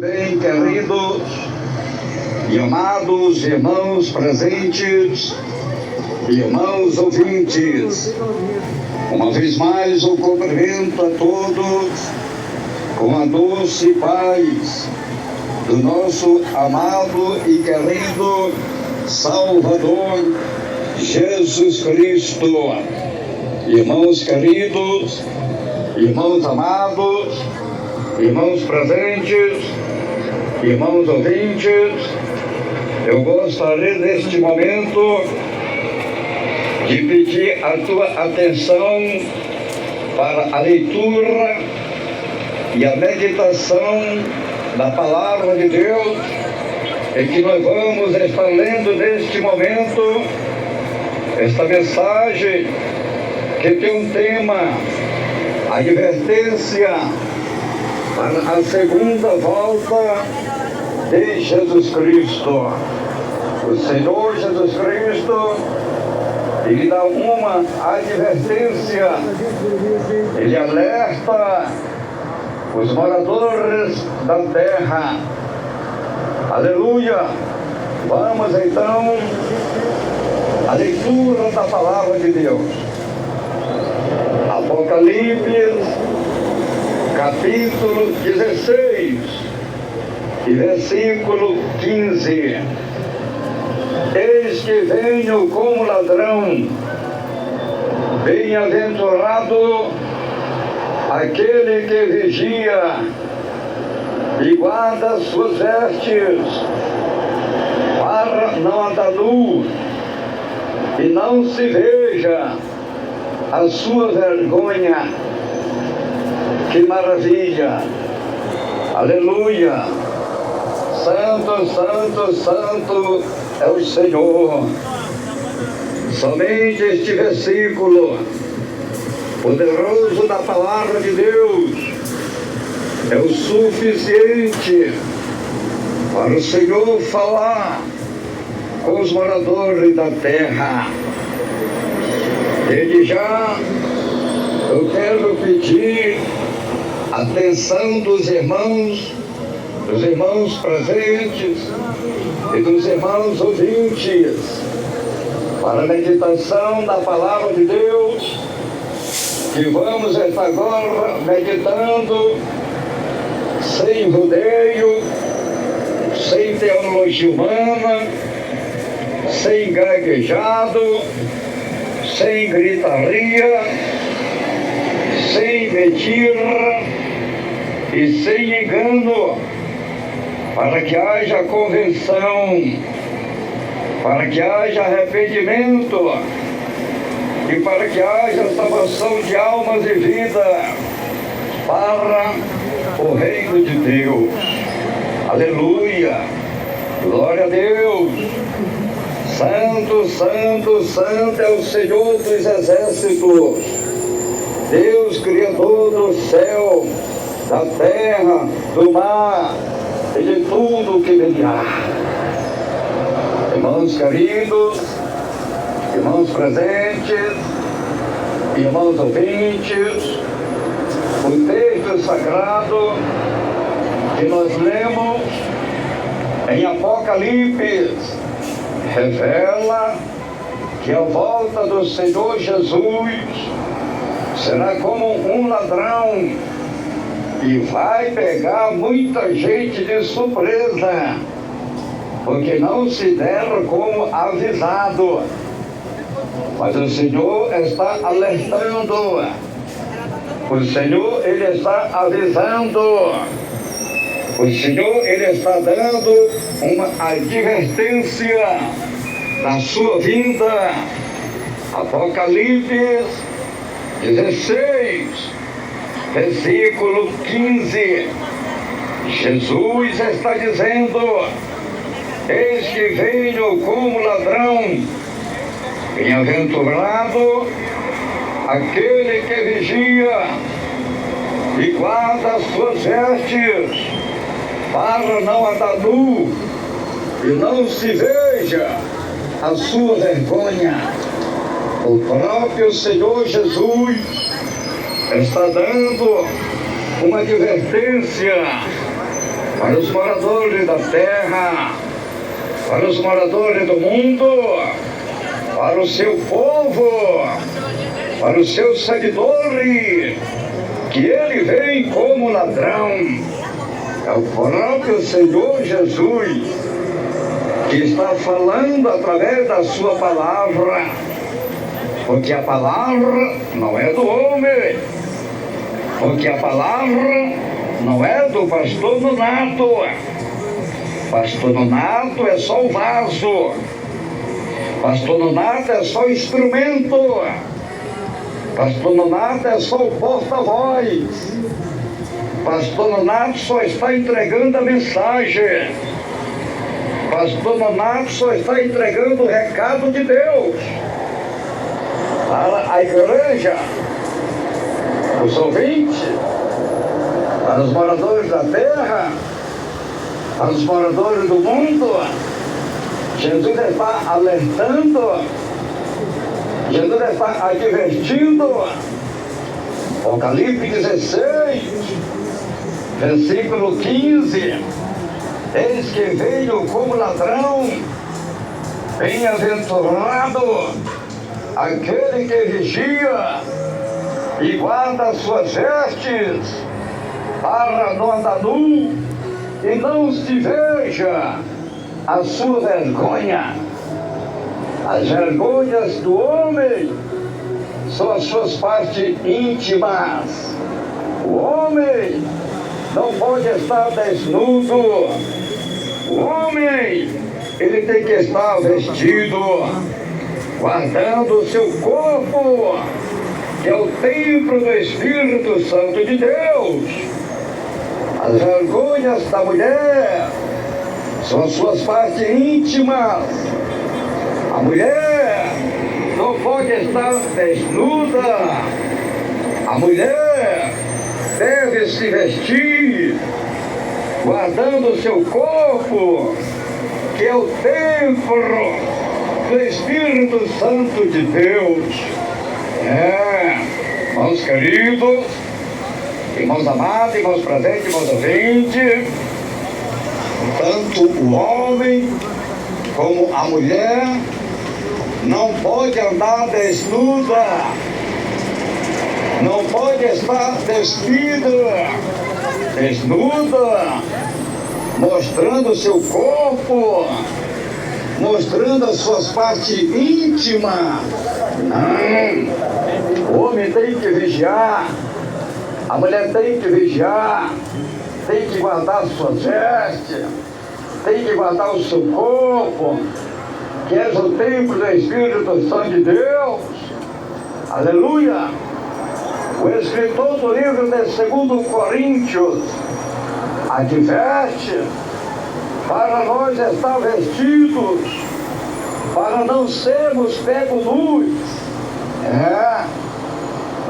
Bem, queridos e amados irmãos presentes, irmãos ouvintes, uma vez mais eu cumprimento a todos com a doce paz do nosso amado e querido Salvador Jesus Cristo. Irmãos queridos, irmãos amados, irmãos presentes, irmãos ouvintes, eu gostaria neste momento de pedir a tua atenção para a leitura e a meditação da Palavra de Deus, em que nós vamos estar lendo neste momento esta mensagem que tem um tema: advertência para a segunda volta de Jesus Cristo. O Senhor Jesus Cristo, Ele dá uma advertência, Ele alerta os moradores da terra. Aleluia! Vamos então à leitura da Palavra de Deus. Apocalipse, capítulo 16 e versículo 15. Eis que venho como ladrão, bem-aventurado aquele que vigia e guarda suas vestes, para não andar nu e não se veja a sua vergonha. Que maravilha! Aleluia! Santo, santo, santo é o Senhor. Somente este versículo poderoso da Palavra de Deus é o suficiente para o Senhor falar com os moradores da terra. Desde já eu quero pedir a atenção dos irmãos presentes e dos irmãos ouvintes para a meditação da Palavra de Deus, que vamos estar agora meditando sem rodeio, sem teologia humana, sem gaguejado, sem gritaria, sem mentira e sem engano, para que haja convenção, para que haja arrependimento e para que haja salvação de almas e vida para o reino de Deus. Aleluia! Glória a Deus! Santo, santo, santo é o Senhor dos exércitos, Deus Criador do céu, da terra, do mar e de tudo que nele há. Irmãos queridos, irmãos presentes, irmãos ouvintes, o texto sagrado que nós lemos em Apocalipse revela que a volta do Senhor Jesus será como um ladrão e vai pegar muita gente de surpresa, porque não se deram como avisado. Mas o Senhor está alertando, o Senhor Ele está avisando, o Senhor Ele está dando uma advertência na sua vida. Apocalipse 16, versículo 15. Jesus está dizendo: eis que venho como ladrão, bem-aventurado aquele que vigia e guarda as suas vestes, para não andar nu e não se veja a sua vergonha. O próprio Senhor Jesus está dando uma advertência para os moradores da terra, para os moradores do mundo, para o seu povo, para os seus seguidores, que ele vem como ladrão. É o próprio Senhor Jesus que está falando através da sua palavra, porque a palavra não é do homem, porque a palavra não é do pastor Nonato. Pastor Nonato é só o vaso, pastor Nonato é só o instrumento, pastor Nonato é só o porta-voz, pastor Nonato só está entregando a mensagem, pastor Nonato só está entregando o recado de Deus para a igreja, os ouvintes, para os moradores da terra, para os moradores do mundo. Jesus está alertando, Jesus está advertindo. Apocalipse 16, versículo 15: eis que veio como ladrão, bem-aventurado aquele que vigia e guarda as suas vestes, para não andar nu e não se veja a sua vergonha. As vergonhas do homem são as suas partes íntimas. O homem não pode estar desnudo. O homem, ele tem que estar vestido, guardando o seu corpo, que é o templo do Espírito Santo de Deus. As vergonhas da mulher são as suas partes íntimas. A mulher não pode estar desnuda. A mulher deve se vestir, guardando o seu corpo, que é o templo do Espírito Santo de Deus. Irmãos queridos, irmãos amados, irmãos presentes, irmãos ouvintes, tanto o homem como a mulher não pode andar desnuda, não pode estar vestida, desnuda, mostrando o seu corpo, mostrando as suas partes íntimas. Não. O homem tem que vigiar, a mulher tem que vigiar, tem que guardar as suas vestes, tem que guardar o seu corpo, que és o templo do Espírito Santo de Deus. Aleluia! O escritor do livro de 2 Coríntios adverte para nós estar vestidos, para não sermos pegos nus.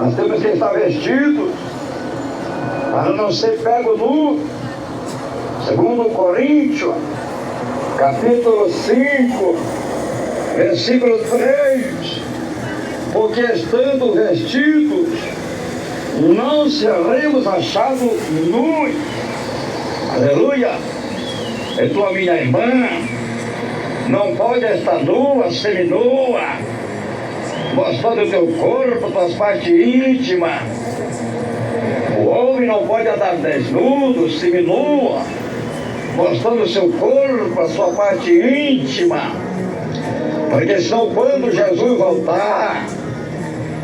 Nós temos que estar vestidos para não ser pego nu. 2 Coríntios, capítulo 5, versículo 3: porque estando vestidos, não seremos achados nus. Aleluia! E tu, minha irmã, não pode estar nua, seminua, mostrando o teu corpo, tuas partes íntimas. O homem não pode andar desnudo, seminua, mostrando o seu corpo, a sua parte íntima, porque senão quando Jesus voltar,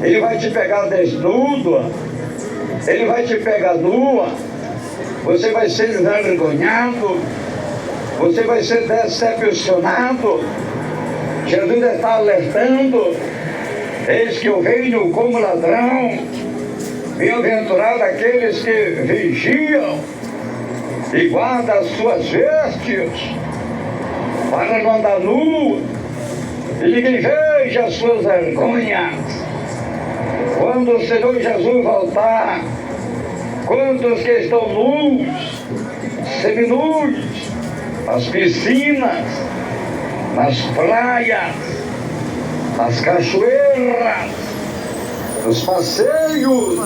ele vai te pegar desnudo, ele vai te pegar nua, você vai ser envergonhado, você vai ser decepcionado. Jesus está alertando: eis que eu venho como ladrão, bem-aventurado aqueles que vigiam e guardam as suas vestes, para não andar nu e ninguém veja as suas vergonhas. Quando o Senhor Jesus voltar, quantos que estão nus, seminus, nas piscinas, nas praias, nas cachoeiras, nos passeios,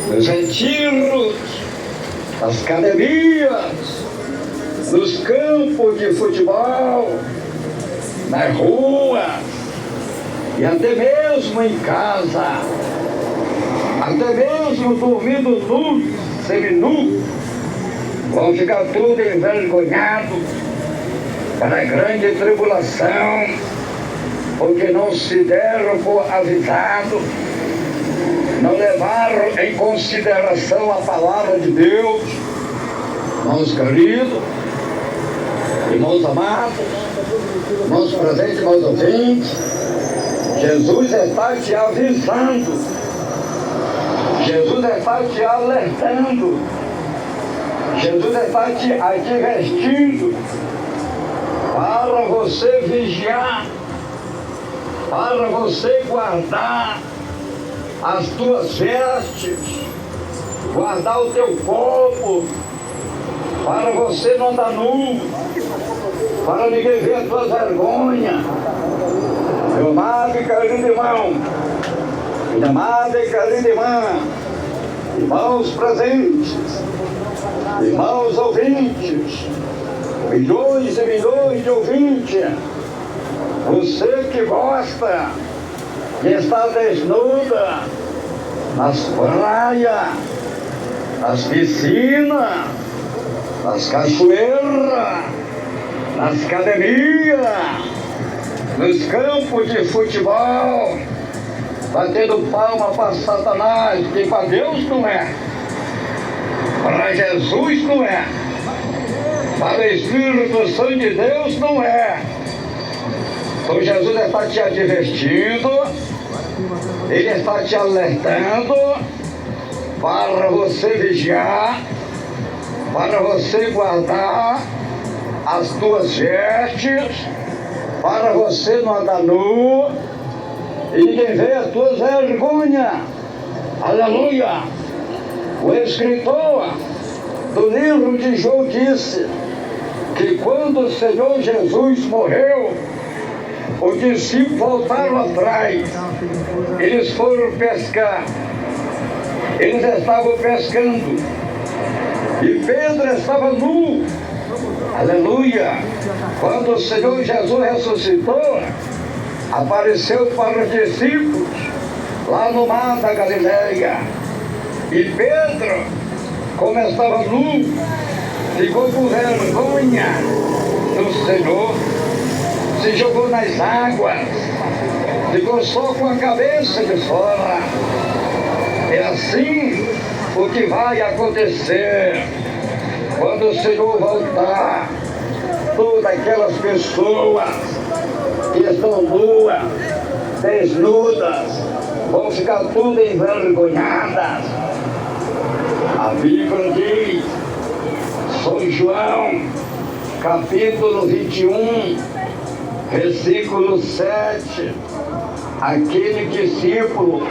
nos retiros, nas academias, nos campos de futebol, nas ruas e até mesmo em casa, até mesmo dormindo nu, seminu, vão ficar tudo envergonhado para a grande tribulação, porque não se deram por avisado, não levaram em consideração a palavra de Deus. Irmãos queridos, irmãos amados, irmãos presentes, irmãos ouvintes, Jesus está te avisando, Jesus está te alertando, Jesus está te advertindo para você vigiar, para você guardar as tuas vestes, guardar o teu corpo, para você não andar nu, para ninguém ver a tua vergonha. Meu amado e querido irmão, minha amada e querida irmã, irmãos presentes, irmãos ouvintes, milhões e milhões de ouvintes, você que gosta de estar desnuda nas praias, nas piscinas, nas cachoeiras, nas academias, nos campos de futebol, batendo palma para Satanás, que para Deus não é, para Jesus não é, para o Espírito Santo de Deus não é. Então Jesus está te advertindo, Ele está te alertando para você vigiar, para você guardar as tuas vestes, para você não andar nu e ninguém vê as tuas vergonhas. Aleluia! O escritor do livro de João disse que quando o Senhor Jesus morreu, os discípulos voltaram atrás, eles foram pescar, eles estavam pescando e Pedro estava nu. Aleluia! Quando o Senhor Jesus ressuscitou, apareceu para os discípulos lá no mar da Galileia, e Pedro, como estava nu, ficou com vergonha do Senhor, se jogou nas águas, ficou só com a cabeça de fora. É assim o que vai acontecer quando o Senhor voltar. Todas aquelas pessoas que estão nuas, desnudas, vão ficar tudo envergonhadas. A Bíblia diz, São João, capítulo 21, versículo 7, aquele discípulo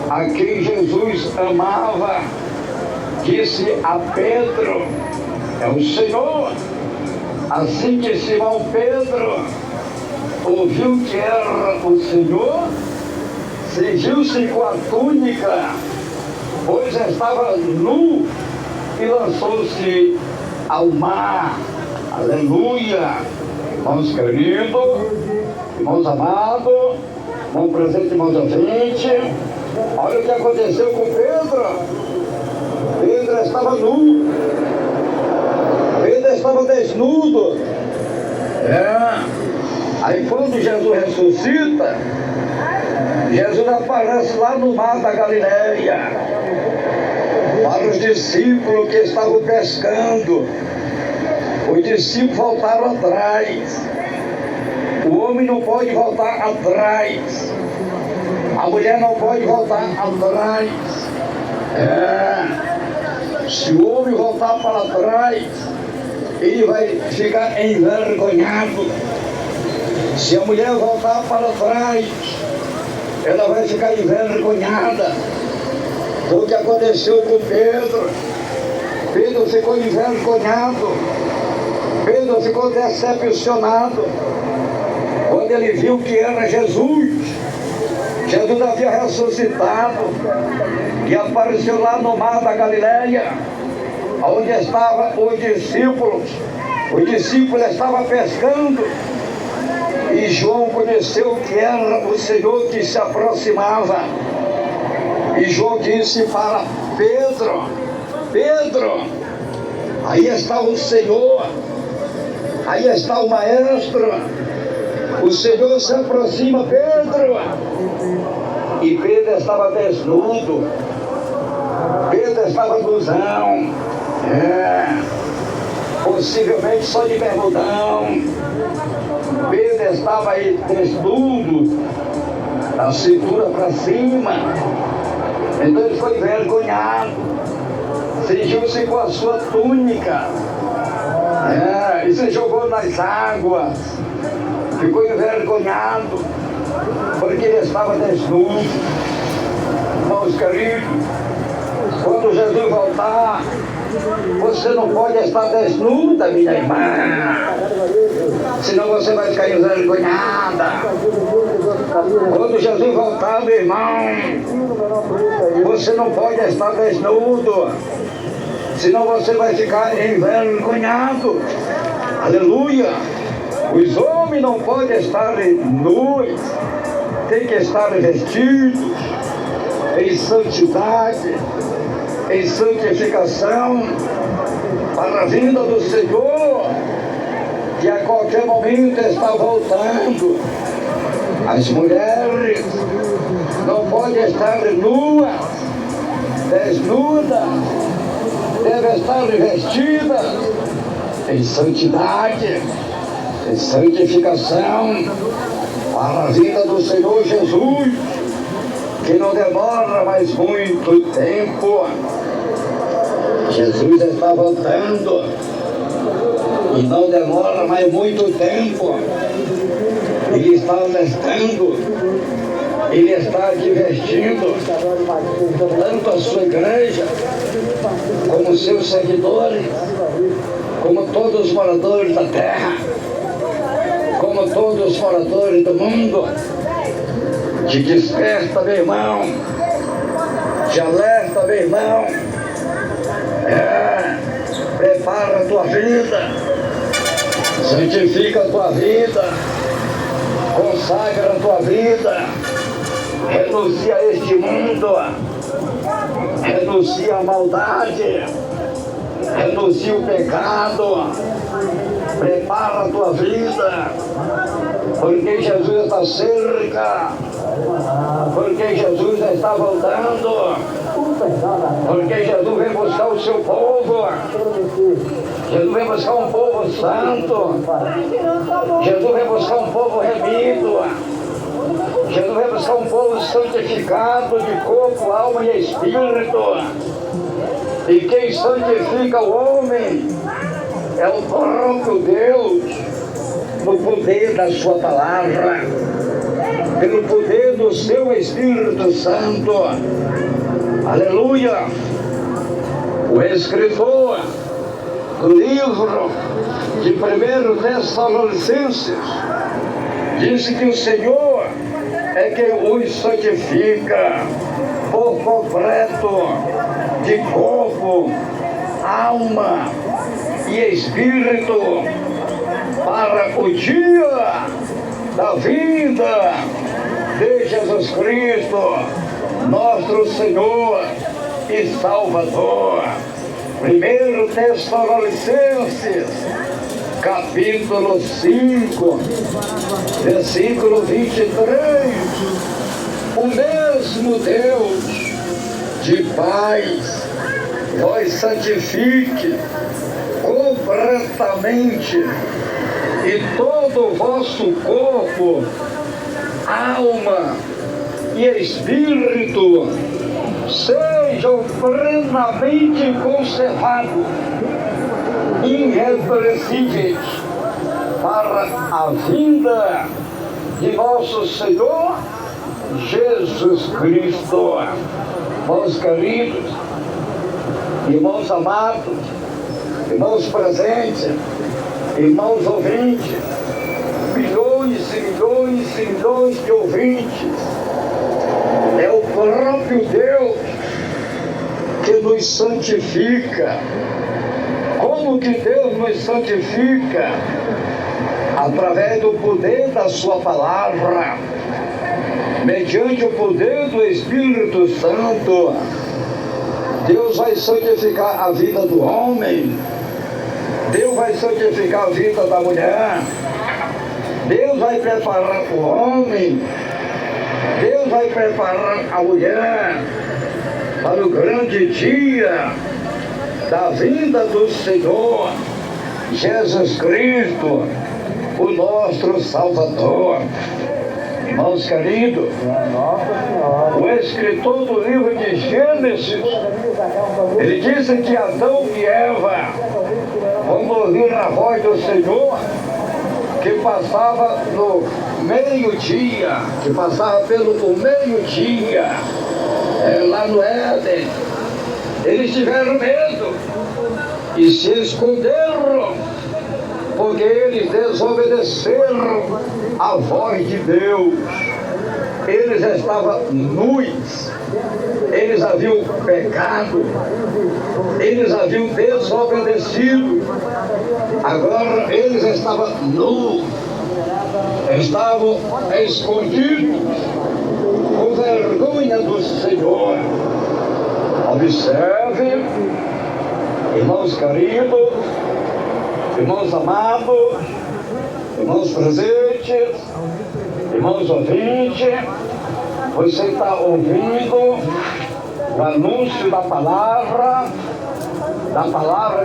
a quem Jesus amava, disse a Pedro, é o Senhor. Assim que Simão Pedro ouviu que era o Senhor, cingiu-se com a túnica, pois estava nu, e lançou-se ao mar. Aleluia! Irmãos queridos, irmãos amados, irmão presente, irmãos ouvintes, olha o que aconteceu com Pedro. Pedro estava nu, Pedro estava desnudo. Aí quando Jesus ressuscita, Jesus aparece lá no mar da Galileia para os discípulos que estavam pescando. Os discípulos voltaram atrás. O homem não pode voltar atrás, a mulher não pode voltar atrás. Se o homem voltar para trás, ele vai ficar envergonhado. Se a mulher voltar para trás, ela vai ficar envergonhada. O que aconteceu com Pedro? Pedro ficou envergonhado, Pedro ficou decepcionado quando ele viu que era Jesus. Jesus havia ressuscitado e apareceu lá no mar da Galileia. onde estavam os discípulos. O discípulo estava pescando e João conheceu que era o Senhor que se aproximava. E João disse para Pedro: Pedro, aí está o Senhor, aí está o Maestro. O Senhor se aproxima, Pedro. E Pedro estava desnudo, Pedro estava nuzão, possivelmente só de bermudão. Pedro estava aí desnudo, da cintura para cima. Então ele foi envergonhado, cingiu-se com a sua túnica, e se jogou nas águas, ficou envergonhado, porque ele estava desnudo. Irmãos queridos, quando Jesus voltar, você não pode estar desnuda, minha irmã, senão você vai ficar envergonhada. Quando Jesus voltar, meu irmão, você não pode estar desnudo, senão você vai ficar envergonhado. Aleluia! Os homens não podem estar nus, tem que estar vestidos em santidade, em santificação, para a vinda do Senhor, que a qualquer momento está voltando. As mulheres não podem estar nuas, desnudas, devem estar vestidas em santidade, em santificação, para a vinda do Senhor Jesus, que não demora mais muito tempo. Jesus está voltando e não demora mais muito tempo. Ele está alestando, ele está advertindo tanto a sua igreja, como seus seguidores, como todos os moradores da terra, como todos os moradores do mundo. Te desperta, meu irmão, te alerta, meu irmão, prepara a tua vida, santifica a tua vida, consagra a tua vida, renuncia a este mundo, renuncia a maldade, renuncia o pecado, prepara a tua vida, porque Jesus está cerca, porque Jesus está voltando, porque Jesus vem buscar o seu povo. Jesus vem buscar um povo santo, Jesus vem buscar um povo remido, Jesus vem buscar um povo santificado de corpo, alma e espírito. E quem santifica o homem é o próprio Deus, no poder da sua palavra, pelo poder do seu Espírito Santo. Aleluia! O escritor do livro de 1 Tessalonicenses disse que o Senhor é quem os santifica por completo, de corpo, alma e espírito, para o dia da vinda de Jesus Cristo, nosso Senhor e Salvador. 1 Tessalonicenses, capítulo 5, versículo 23. O mesmo Deus de paz vos santifique completamente, e todo o vosso corpo, alma e espírito sejam plenamente conservados, irrepreensíveis, para a vinda de nosso Senhor Jesus Cristo. Irmãos queridos, irmãos amados, irmãos presentes, irmãos ouvintes, milhões e milhões e milhões de ouvintes, é o próprio Deus que nos santifica Como que Deus nos santifica? Através do poder da sua palavra, mediante o poder do Espírito Santo. Deus vai santificar a vida do homem, Deus vai santificar a vida da mulher, Deus vai preparar o homem, Deus vai preparar a mulher para o grande dia da vinda do Senhor Jesus Cristo, o nosso Salvador. Irmãos queridos, o escritor do livro de Gênesis, ele disse que Adão e Eva, quando ouviram a voz do Senhor, que passava no meio-dia, que passava pelo meio-dia, lá no Éden, eles tiveram medo e se esconderam, porque eles desobedeceram a voz de Deus. Eles estavam nus, eles haviam pecado, eles haviam desobedecido. Agora eles estavam nus, estavam escondidos, com vergonha do Senhor. Observe, irmãos queridos, irmãos amados, irmãos presentes, irmãos ouvintes, você está ouvindo o anúncio da palavra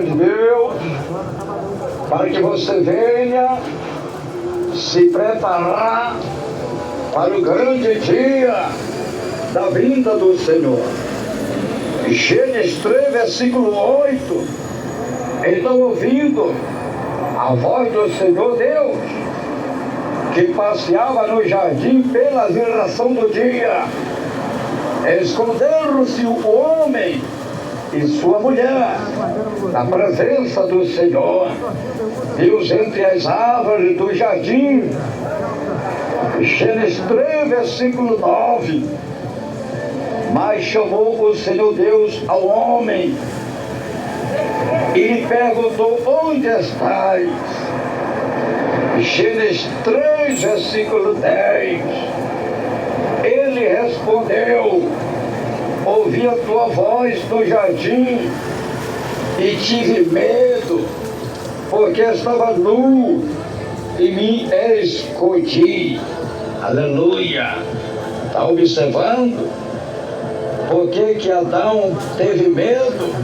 de Deus, para que você venha se preparar para o grande dia da vinda do Senhor. Gênesis 3, versículo 8. Estão ouvindo a voz do Senhor Deus, que passeava no jardim pela viração do dia. Esconderam-se o homem e sua mulher na presença do Senhor. Deus entre as árvores do jardim. Gênesis 3, versículo 9. Mas chamou o Senhor Deus ao homem e lhe perguntou: onde estás? Gênesis 3, versículo 10. Ele respondeu: ouvi a tua voz no jardim e tive medo, porque estava nu e me escondi. Aleluia! Está observando? Por que Adão teve medo?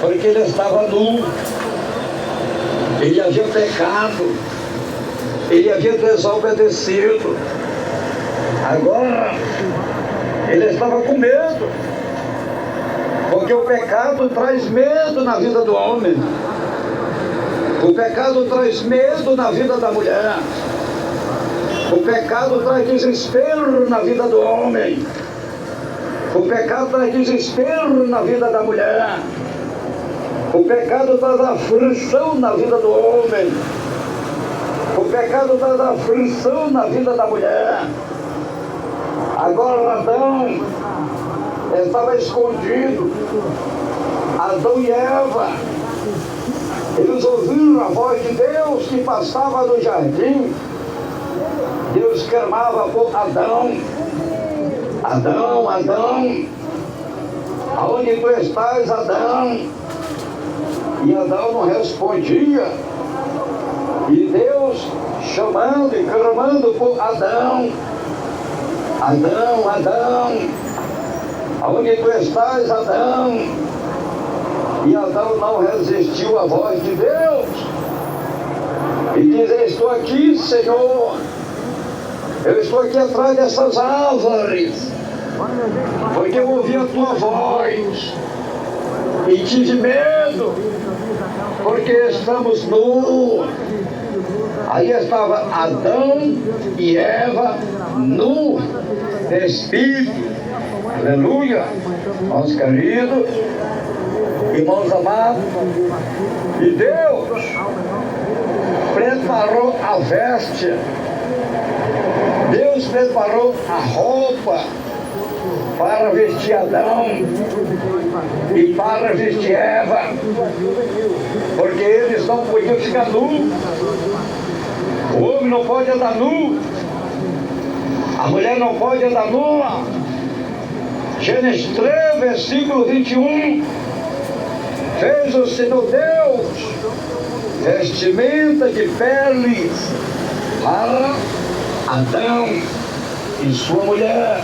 Porque ele estava nu, ele havia pecado, ele havia desobedecido. Agora, ele estava com medo, porque o pecado traz medo na vida do homem, o pecado traz medo na vida da mulher, o pecado traz desespero na vida do homem, o pecado traz desespero na vida da mulher. O pecado traz aflição na vida do homem. O pecado traz aflição na vida da mulher. Agora Adão estava escondido. Adão e Eva, eles ouviram a voz de Deus que passava no jardim. Deus clamava por Adão: Adão, Adão, aonde tu estás, Adão? E Adão não respondia. E Deus chamando e clamando por Adão: Adão, Adão, aonde tu estás, Adão? E Adão não resistiu à voz de Deus e diz: estou aqui, Senhor, eu estou aqui atrás dessas árvores, porque eu ouvi a tua voz e tive medo, porque estamos nus. Aí estava Adão e Eva nus, despidos. Aleluia! Irmãos queridos, irmãos amados, e Deus preparou a veste, Deus preparou a roupa, para vestir Adão e para vestir Eva, porque eles não podiam ficar nus. O homem não pode andar nu, a mulher não pode andar nua. Gênesis 3, versículo 21, fez o Senhor Deus vestimenta de peles para Adão e sua mulher,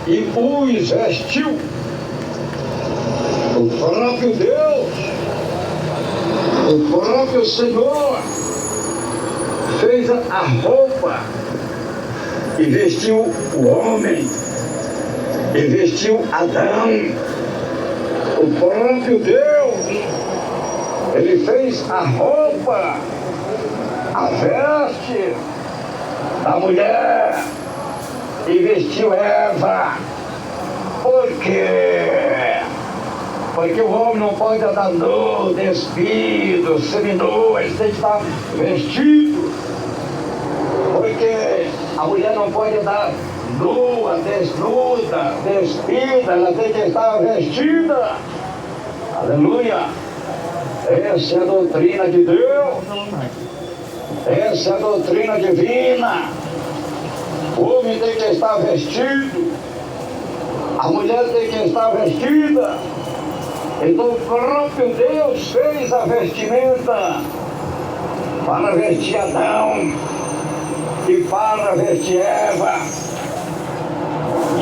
e os vestiu. O próprio Deus, o próprio Senhor fez a roupa e vestiu o homem, e vestiu Adão. O próprio Deus, ele fez a roupa, a veste da mulher e vestiu Eva. Por quê? Porque o homem não pode andar nu, despido, seminu, ele tem que estar vestido. Porque a mulher não pode andar nua, desnuda, despida, ela tem que estar vestida. Aleluia! Essa é a doutrina de Deus. Essa é a doutrina divina. O homem tem que estar vestido, a mulher tem que estar vestida. Então o próprio Deus fez a vestimenta para vestir Adão e para vestir Eva.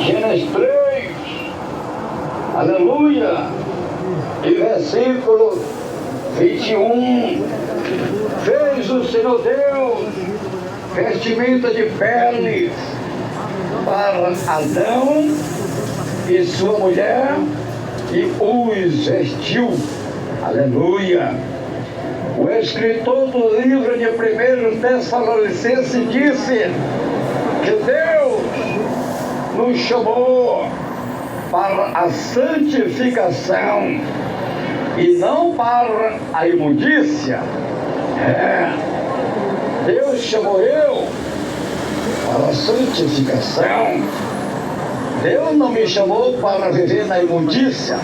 Gênesis 3, aleluia, e versículo 21, fez o Senhor Deus vestimenta de pele para Adão e sua mulher e os vestiu. Aleluia. O escritor do livro de 1 Tessalonicenses disse que Deus nos chamou para a santificação e não para a imundícia. Deus chamou eu para a santificação. Deus não me chamou para viver na imundícia.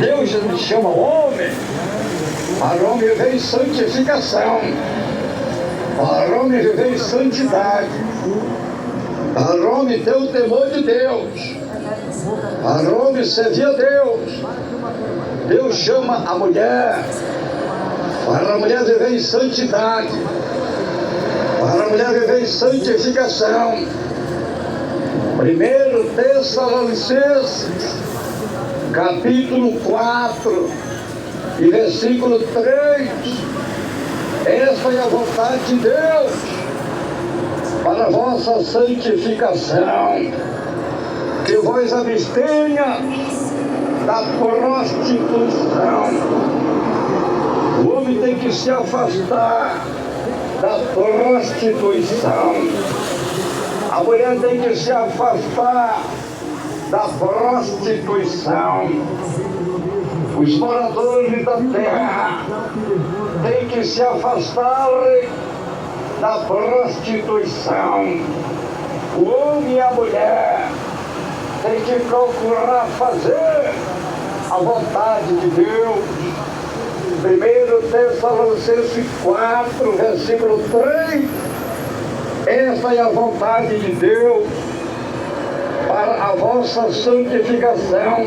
Deus me chama homem para o homem viver em santificação, para o homem viver em santidade, para o homem ter o temor de Deus, para o homem servir a Deus. Deus chama a mulher para a mulher viver em santidade, para a mulher viver em santificação. 1 Tessalonicenses, capítulo 4, e versículo 3. Essa é a vontade de Deus para a vossa santificação, que vós abstenha da prostituição. O homem tem que se afastar da prostituição. A mulher tem que se afastar da prostituição. Os moradores da terra têm que se afastar da prostituição. O homem e a mulher têm que procurar fazer a vontade de Deus. 1 Tessalonicenses 4, versículo 3. Essa é a vontade de Deus para a vossa santificação,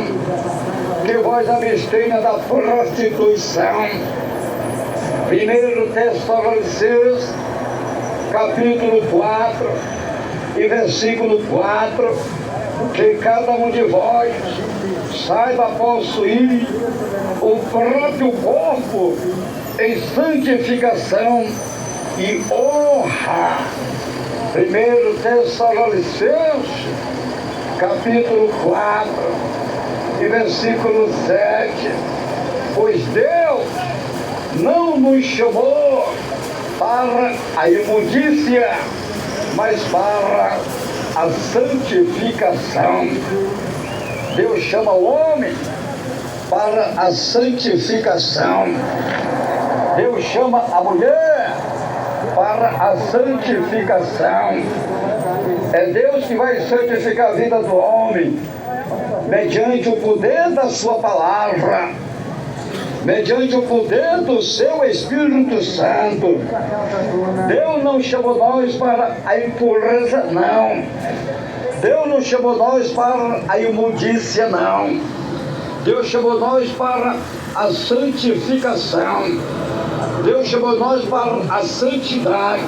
que vós abstenha da prostituição. 1 Tessalonicenses, capítulo 4 e versículo 4, que cada um de vós saiba possuir o próprio corpo em santificação e honra. 1 Tessalonicenses, capítulo 4 e versículo 7. Pois Deus não nos chamou para a imundícia, mas para a santificação. Deus chama o homem para a santificação. Deus chama a mulher para a santificação. É Deus que vai santificar a vida do homem, mediante o poder da sua palavra, mediante o poder do seu Espírito Santo. Deus não chamou nós para a impureza, não. Deus não chamou nós para a imundícia, não. Deus chamou nós para a santificação. Deus chamou nós para a santidade.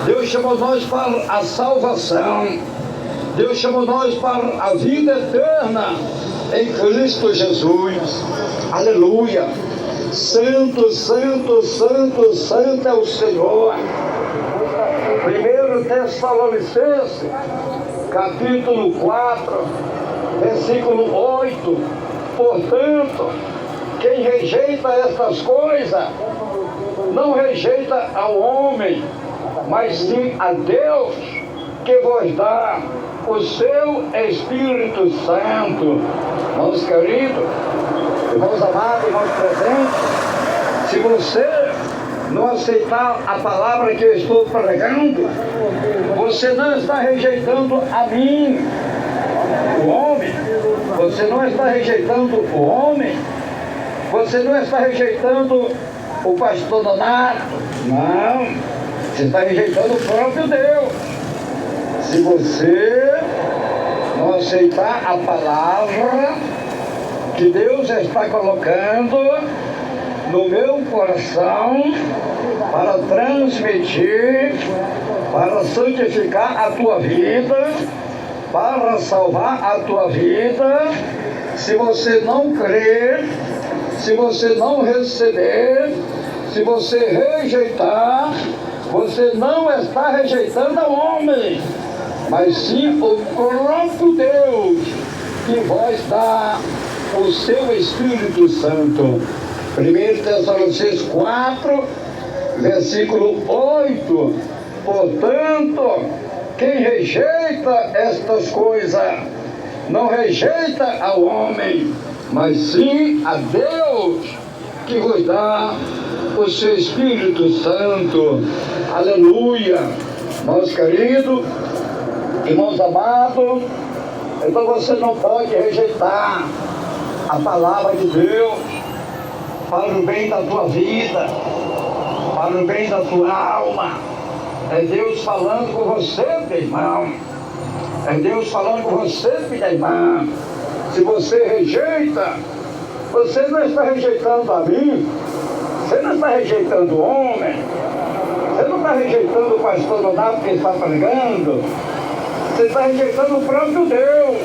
Deus chamou nós para a salvação. Deus chamou nós para a vida eterna em Cristo Jesus. Aleluia! Santo, santo, santo, santo é o Senhor. 1 Tessalonicenses, capítulo 4, versículo 8. Portanto, quem rejeita estas coisas, não rejeita ao homem, mas sim a Deus, que vos dá o seu Espírito Santo. Irmãos queridos, irmãos amados, irmãos presentes, se você não aceitar a palavra que eu estou pregando, você não está rejeitando a mim, o homem. Você não está rejeitando o homem. Você não está rejeitando o pastor Donato. Não. Você está rejeitando o próprio Deus. Se você não aceitar a palavra que Deus está colocando no meu coração para transmitir, para santificar a tua vida, para salvar a tua vida, se você não crer, se você não receber, se você rejeitar, você não está rejeitando o homem, mas sim o próprio Deus que vos dá o seu Espírito Santo. 1 Tessalonicenses 4, versículo 8. Portanto, quem rejeita estas coisas, não rejeita ao homem, mas sim a Deus, que vos dá o seu Espírito Santo. Aleluia! Irmãos queridos, irmãos amados, então você não pode rejeitar a palavra de Deus para o bem da tua vida, para o bem da tua alma. É Deus falando com você, meu irmão. É Deus falando com você, minha irmã. Se você rejeita, você não está rejeitando a mim, você não está rejeitando o homem, você não está rejeitando o pastor Donato que está pregando, você está rejeitando o próprio Deus,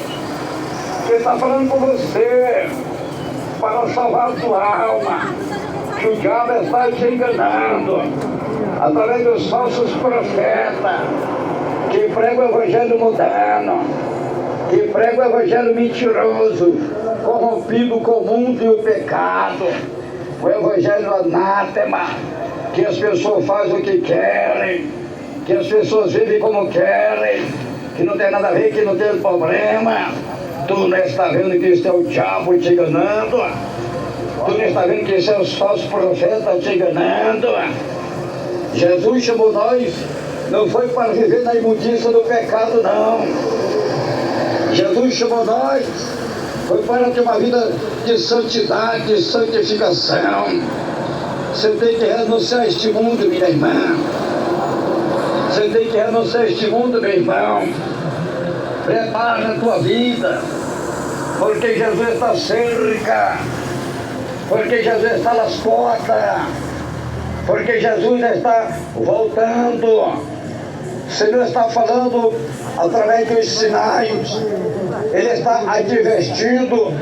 que está falando com você, para salvar a tua alma, que o diabo está te enganando, através dos falsos profetas, que pregam o evangelho mundano, que pregam o evangelho mentiroso, corrompido com o mundo e o pecado, o evangelho anátema, que as pessoas fazem o que querem, que as pessoas vivem como querem, que não tem nada a ver, que não tem problema. Tu não está vendo que isso é o diabo te enganando? Tu não está vendo que isso é os falsos profetas te enganando? Jesus chamou nós, não foi para viver na imundícia do pecado, não. Jesus chamou nós, foi para ter uma vida de santidade, de santificação. Você tem que renunciar a este mundo, minha irmã. Você tem que renunciar a este mundo, meu irmão. Prepara a tua vida, porque Jesus está cerca, porque Jesus está nas portas, porque Jesus está voltando. O Senhor está falando através dos sinais. Ele está advertindo,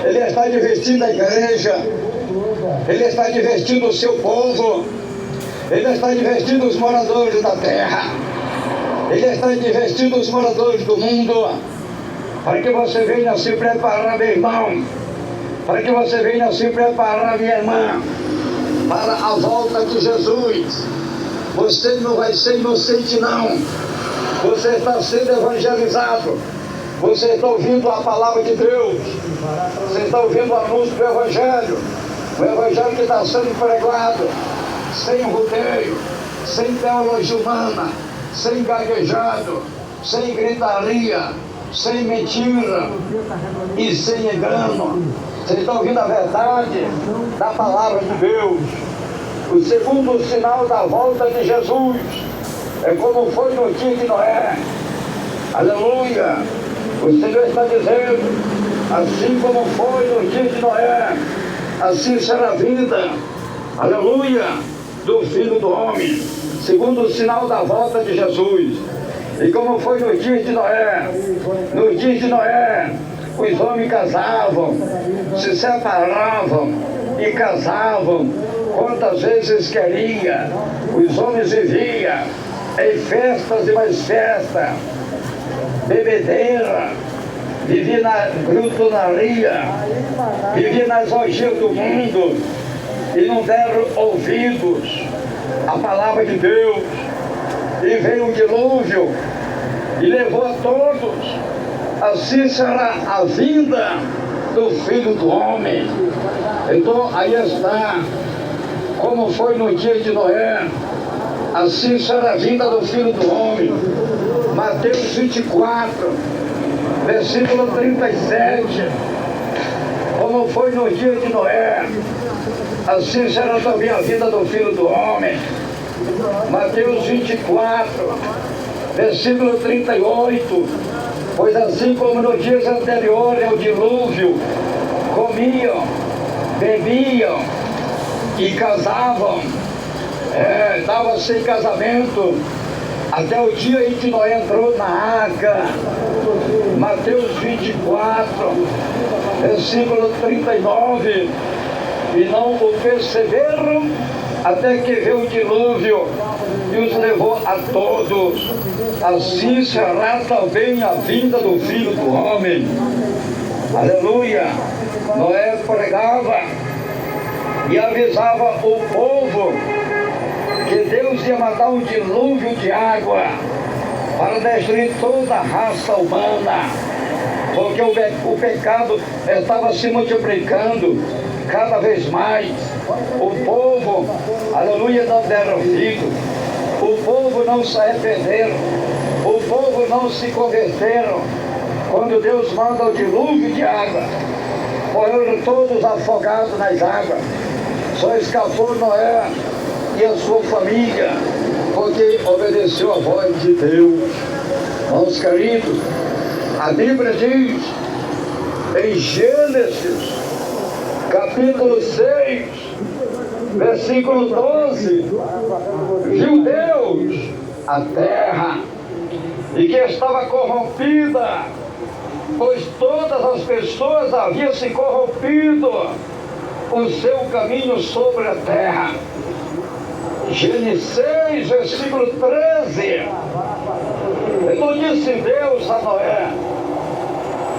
Ele está advertindo a igreja, Ele está advertindo o seu povo, Ele está advertindo os moradores da terra, Ele está advertindo os moradores do mundo, para que você venha se preparar, meu irmão, para que você venha se preparar, minha irmã, para a volta de Jesus. Você não vai ser inocente, não. Você está sendo evangelizado. Você está ouvindo a palavra de Deus. Você está ouvindo o anúncio do Evangelho. O Evangelho que está sendo pregado, sem rodeio, sem teologia humana, sem gaguejado, sem gritaria, sem mentira e sem engano. Vocês estão ouvindo a verdade da palavra de Deus. O segundo sinal da volta de Jesus é como foi no dia de Noé. Aleluia! O Senhor está dizendo, assim como foi no dia de Noé, assim será a vinda, aleluia, do Filho do Homem. Segundo sinal da volta de Jesus. E como foi no dia de Noé, os homens casavam, se separavam e casavam quantas vezes queria. Os homens viviam em festas e mais festas, bebedeira, vivia na glutonaria, vivia nas orgias do mundo e não deram ouvidos à palavra de Deus. E veio o dilúvio e levou a todos. Assim será a vinda do Filho do Homem. Então aí está, como foi no dia de Noé, assim será a vinda do Filho do Homem. Mateus 24, versículo 37. Como foi no dia de Noé, assim será também a vinda do Filho do Homem. Mateus 24, versículo 38. Pois assim como nos dias anteriores ao dilúvio, comiam, bebiam e casavam, dava-se em casamento até o dia em que Noé entrou na arca. Mateus 24, versículo 39. E não o perceberam até que veio o dilúvio e os levou a todos. Assim será também a vinda do Filho do Homem. Aleluia! Noé pregava e avisava o povo que Deus ia mandar um dilúvio de água para destruir toda a raça humana, porque o pecado estava se multiplicando cada vez mais. O povo, aleluia, não deram ouvido, o povo não se arrependeram, o povo não se converteram. Quando Deus manda o dilúvio de água, foram todos afogados nas águas. Só escapou Noé e a sua família, porque obedeceu a voz de Deus. Meus queridos, a Bíblia diz em Gênesis capítulo 6, versículo 12, viu Deus a terra e que estava corrompida, pois todas as pessoas haviam se corrompido o seu caminho sobre a terra. Gênesis 6, versículo 13. Então disse Deus a Noé: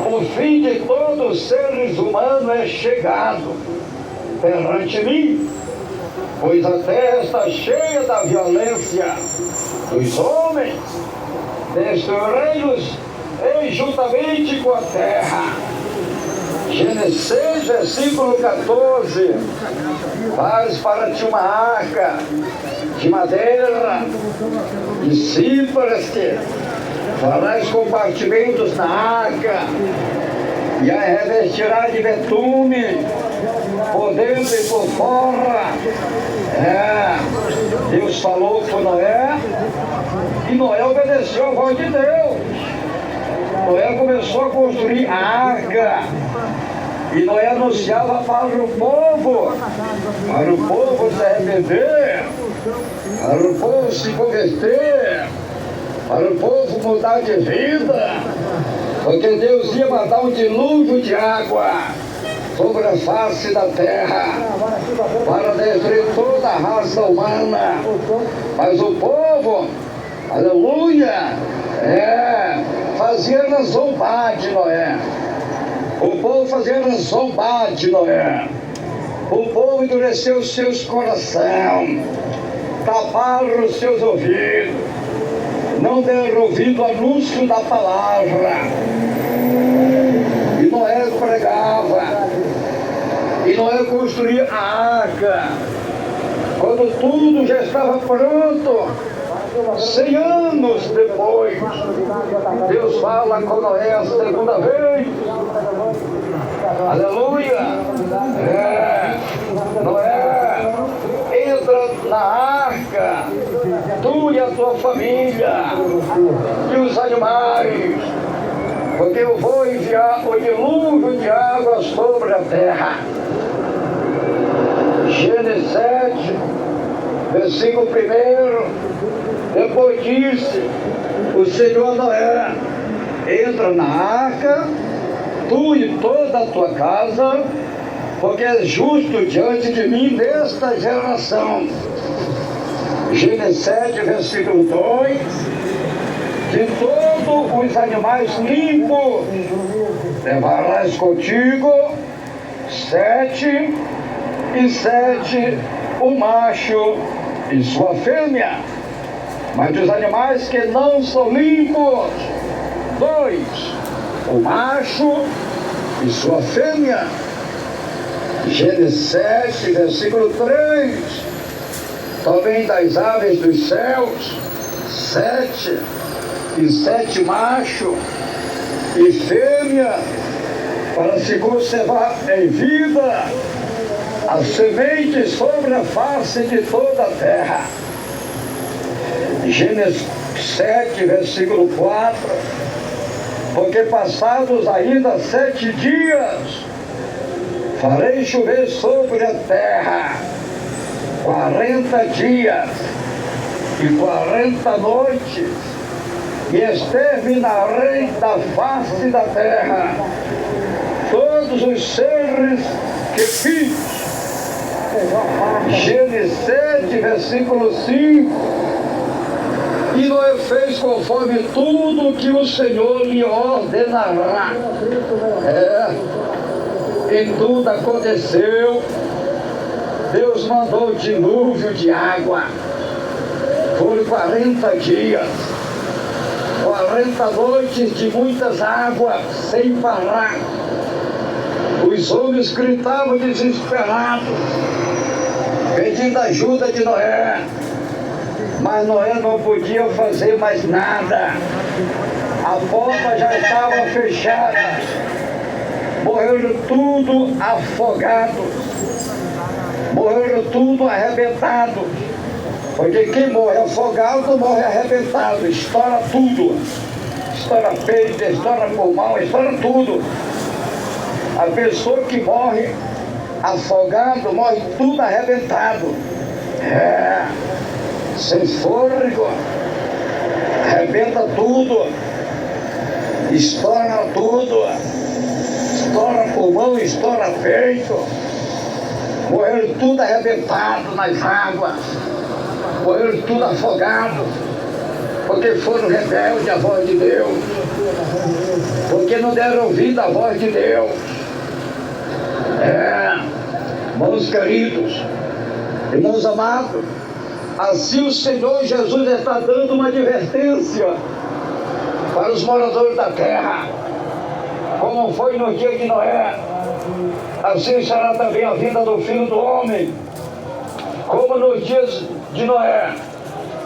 o fim de todos os seres humanos é chegado perante mim, pois a terra está cheia da violência dos homens, destruí-los juntamente com a terra. Gênesis 6, versículo 14. Faz para ti uma arca de madeira, de cipreste, farás compartimentos na arca, e a revestirá de betume, por dentro e por fora. Deus falou com Noé, e Noé obedeceu a voz de Deus. Noé começou a construir a arca, e Noé anunciava para o povo se arrepender, para o povo se converter, para o povo mudar de vida, porque Deus ia mandar um dilúvio de água sobre a face da terra para destruir toda a raça humana. Mas o povo, aleluia, fazia zombar de Noé. O povo fazia zombar de Noé. O povo endureceu os seus corações, taparam os seus ouvidos, não deram ouvido ao anúncio da palavra. E Noé pregava, e Noé construía a arca. Quando tudo já estava pronto, 100 anos depois, Deus fala com Noé a segunda vez. Aleluia! Noé, entra na arca, tu e a tua família, e os animais, porque eu vou enviar o dilúvio de água sobre a terra. Gênesis 7, versículo 1. Depois disse o Senhor a Noé: entra na arca, tu e toda a tua casa, porque és justo diante de mim nesta geração. Gênesis 7, versículo 2. De todos os animais limpos levarás contigo 7 e 7 o macho e sua fêmea, mas dos animais que não são limpos 2, o macho e sua fêmea. Gênesis 7, versículo 3. Também das aves dos céus 7 e 7 macho e fêmea, para se conservar em vida a semente sobre a face de toda a terra. Gênesis 7, versículo 4. Porque passados ainda 7 dias, farei chover sobre a terra 40 dias e 40 noites, e exterminarei da face da terra todos os seres que fiz. Gênesis 7, versículo 5. E Noé fez conforme tudo que o Senhor lhe ordenará. E tudo aconteceu. Deus mandou dilúvio de água. Foram 40 dias, 40 noites de muitas águas, sem parar. Os homens gritavam desesperados, pedindo ajuda de Noé. Mas Noé não podia fazer mais nada. A porta já estava fechada. Morreram tudo afogados. Morreram tudo arrebentados. Porque quem morre afogado morre arrebentado. Estoura tudo. Estoura peito, estoura pulmão, estoura tudo. A pessoa que morre afogado morre tudo arrebentado. Sem fôlego, arrebenta tudo, estoura tudo, estoura pulmão, estoura peito. Morreram tudo arrebentado nas águas, morreram tudo afogado, porque foram rebeldes à voz de Deus, porque não deram ouvido à voz de Deus. Irmãos queridos, irmãos amados, assim o Senhor Jesus está dando uma advertência para os moradores da terra. Como foi no dia de Noé, assim será também a vinda do Filho do Homem. Como nos dias de Noé,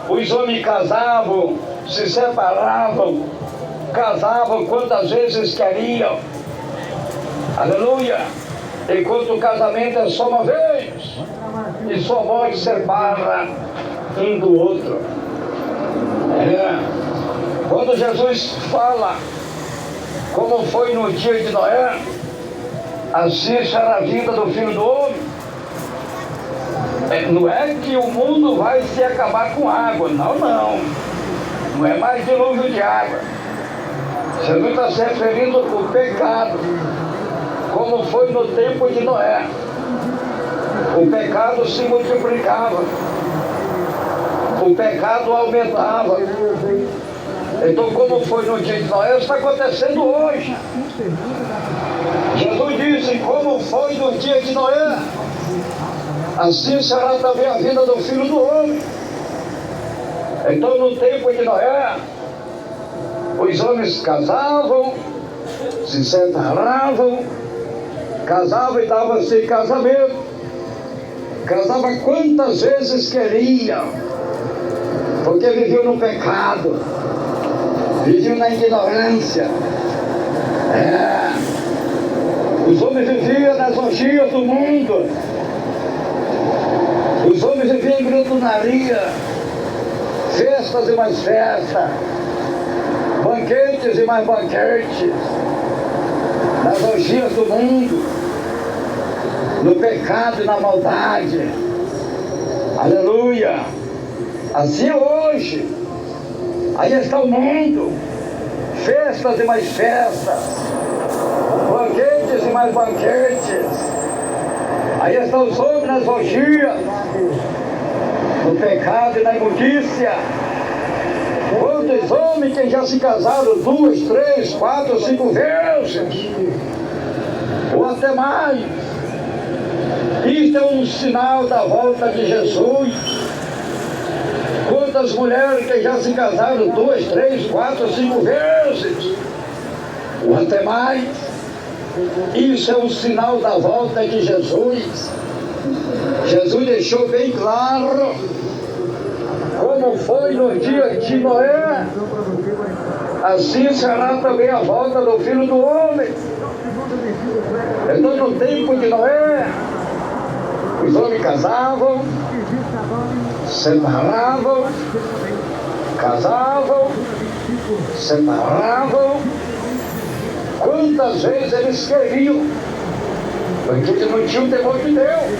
os homens casavam, se separavam, casavam quantas vezes queriam. Aleluia! Enquanto o casamento é só uma vez, e sua morte separa um do outro. Quando Jesus fala como foi no dia de Noé, assim será a vida do Filho do Homem. Não é que o mundo vai se acabar com água, não é mais dilúvio de água. Jesus está se referindo ao pecado, como foi no tempo de Noé. O pecado se multiplicava, o pecado aumentava. Então, como foi no dia de Noé, está acontecendo hoje. Jesus disse: como foi no dia de Noé, assim será também a vida do Filho do Homem. Então, no tempo de Noé, os homens casavam, se separavam, casavam e davam-se em casamento. Casava quantas vezes queriam. porque viveu no pecado, viveu na ignorância. Os homens viviam nas orgias do mundo, os homens viviam em glutonaria, festas e mais festas, banquetes e mais banquetes, nas orgias do mundo, no pecado e na maldade. Aleluia! Assim é hoje. Aí está o mundo, festas e mais festas, banquetes e mais banquetes. Aí estão os homens nas orgias, no pecado e na imundícia. Quantos homens que já se casaram 2, 3, 4, 5 vezes, ou até mais. Isto é um sinal da volta de Jesus. Quantas mulheres que já se casaram 2, 3, 4, 5 vezes, ou até mais. Isso é um sinal da volta de Jesus. Jesus deixou bem claro como foi no dia de Noé, assim será também a volta do Filho do Homem. Então, no tempo de Noé, os homens casavam, separavam, casavam, separavam, quantas vezes eles queriam, porque eles não tinham temor de Deus.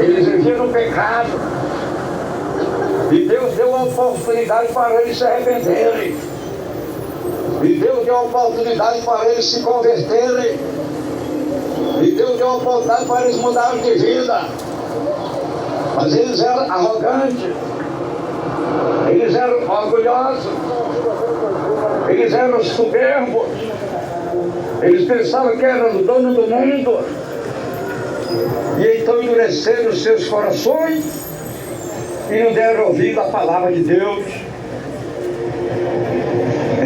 Eles viviam no pecado. E Deus deu uma oportunidade para eles se arrependerem. E Deus deu uma oportunidade para eles se converterem. E Deus deu uma oportunidade para eles mudarem de vida. Mas eles eram arrogantes. Eles eram orgulhosos. Eles eram soberbos. Eles pensavam que eram o dono do mundo. E então endureceram os seus corações e não deram ouvido à palavra de Deus.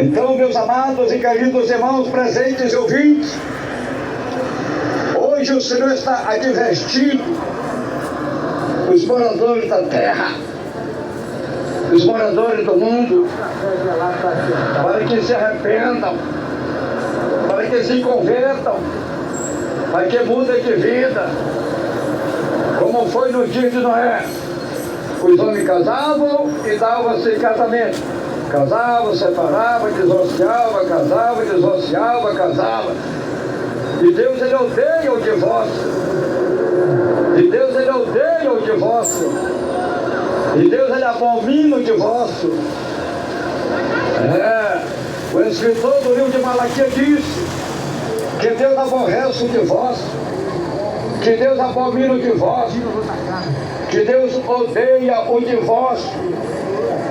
Então, meus amados e queridos irmãos presentes e ouvintes, hoje o Senhor está advertindo os moradores da terra, os moradores do mundo, para que se arrependam, para que se convertam, para que mudem de vida, como foi no dia de Noé. Os homens casavam e davam-se em casamento. Casavam, separavam, divorciavam, casavam, divorciavam, casavam. E Deus, Ele odeia o divórcio. E Deus, Ele odeia o divórcio. E Deus, Ele abomina o divórcio. O escritor do livro de Malaquias disse que Deus aborrece o divórcio, que Deus abomina o divórcio, que Deus odeia o divórcio,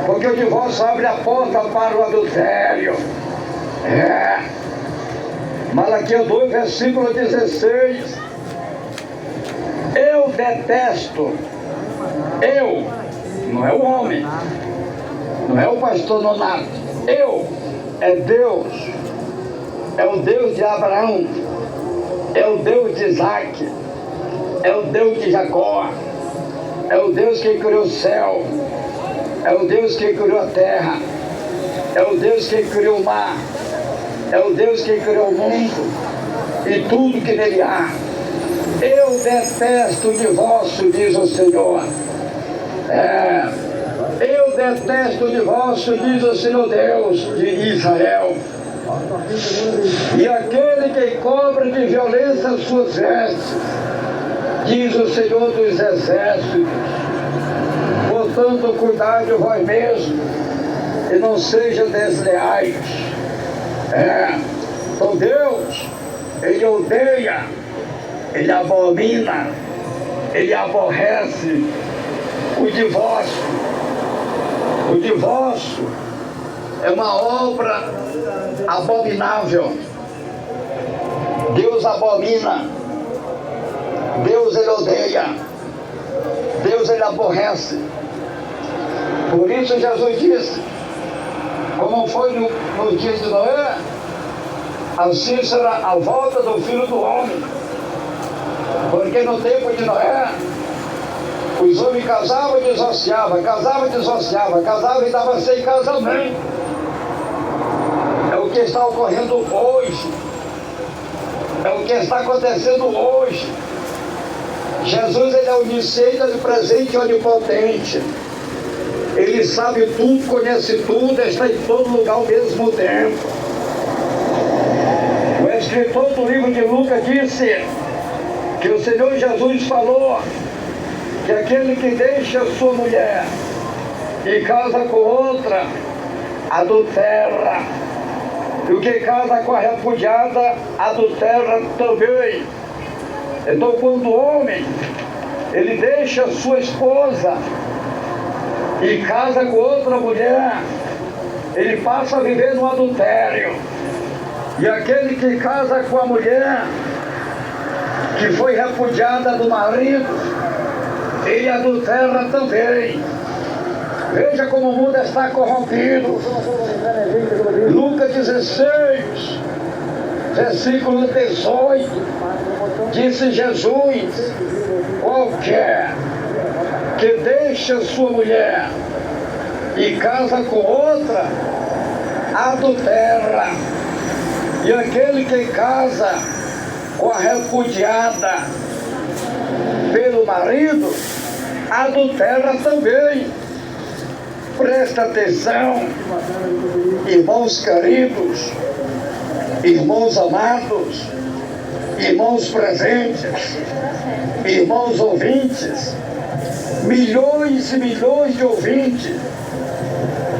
porque o divórcio abre a porta para o adultério. Malaquias 2, versículo 16. Eu detesto, eu, não é o homem, não é o pastor Nonato, eu, é Deus, é o Deus de Abraão, é o Deus de Isaac, é o Deus de Jacó, é o Deus que criou o céu, é o Deus que criou a terra, é o Deus que criou o mar, é o Deus que criou o mundo e tudo que nele há. Eu detesto o divórcio, diz o Senhor. Eu detesto o divórcio, diz o Senhor Deus de Israel. E aquele que cobre de violência as suas vestes, diz o Senhor dos Exércitos. Portanto, cuidai de vós mesmos e não sejam desleais. Então Deus, Ele odeia, Ele abomina, Ele aborrece o divórcio. O divórcio é uma obra abominável. Deus abomina, Deus, Ele odeia, Deus, Ele aborrece. Por isso Jesus disse, como foi no dia de Noé, assim será a volta do Filho do Homem. Porque no tempo de Noé, Os homens casavam e divorciavam, casavam e divorciavam, casavam e davam sem casamento. É o que está ocorrendo hoje. É o que está acontecendo hoje. Jesus, ele é onisciente, onipresente e onipotente. Ele sabe tudo, conhece tudo, está em todo lugar ao mesmo tempo. O escritor do livro de Lucas disse que o Senhor Jesus falou que aquele que deixa sua mulher e casa com outra, adultera. E o que casa com a repudiada, adultera também. Então, quando o homem, ele deixa sua esposa e casa com outra mulher, ele passa a viver no adultério. E aquele que casa com a mulher que foi repudiada do marido, ele adultera também. Veja como o mundo está corrompido. Lucas 16, versículo 18, disse Jesus: qualquer que deixa sua mulher e casa com outra, adultera. E aquele que casa com a repudiada pelo marido, adultera também. Presta atenção, irmãos queridos, irmãos amados, irmãos presentes, irmãos ouvintes, milhões e milhões de ouvintes.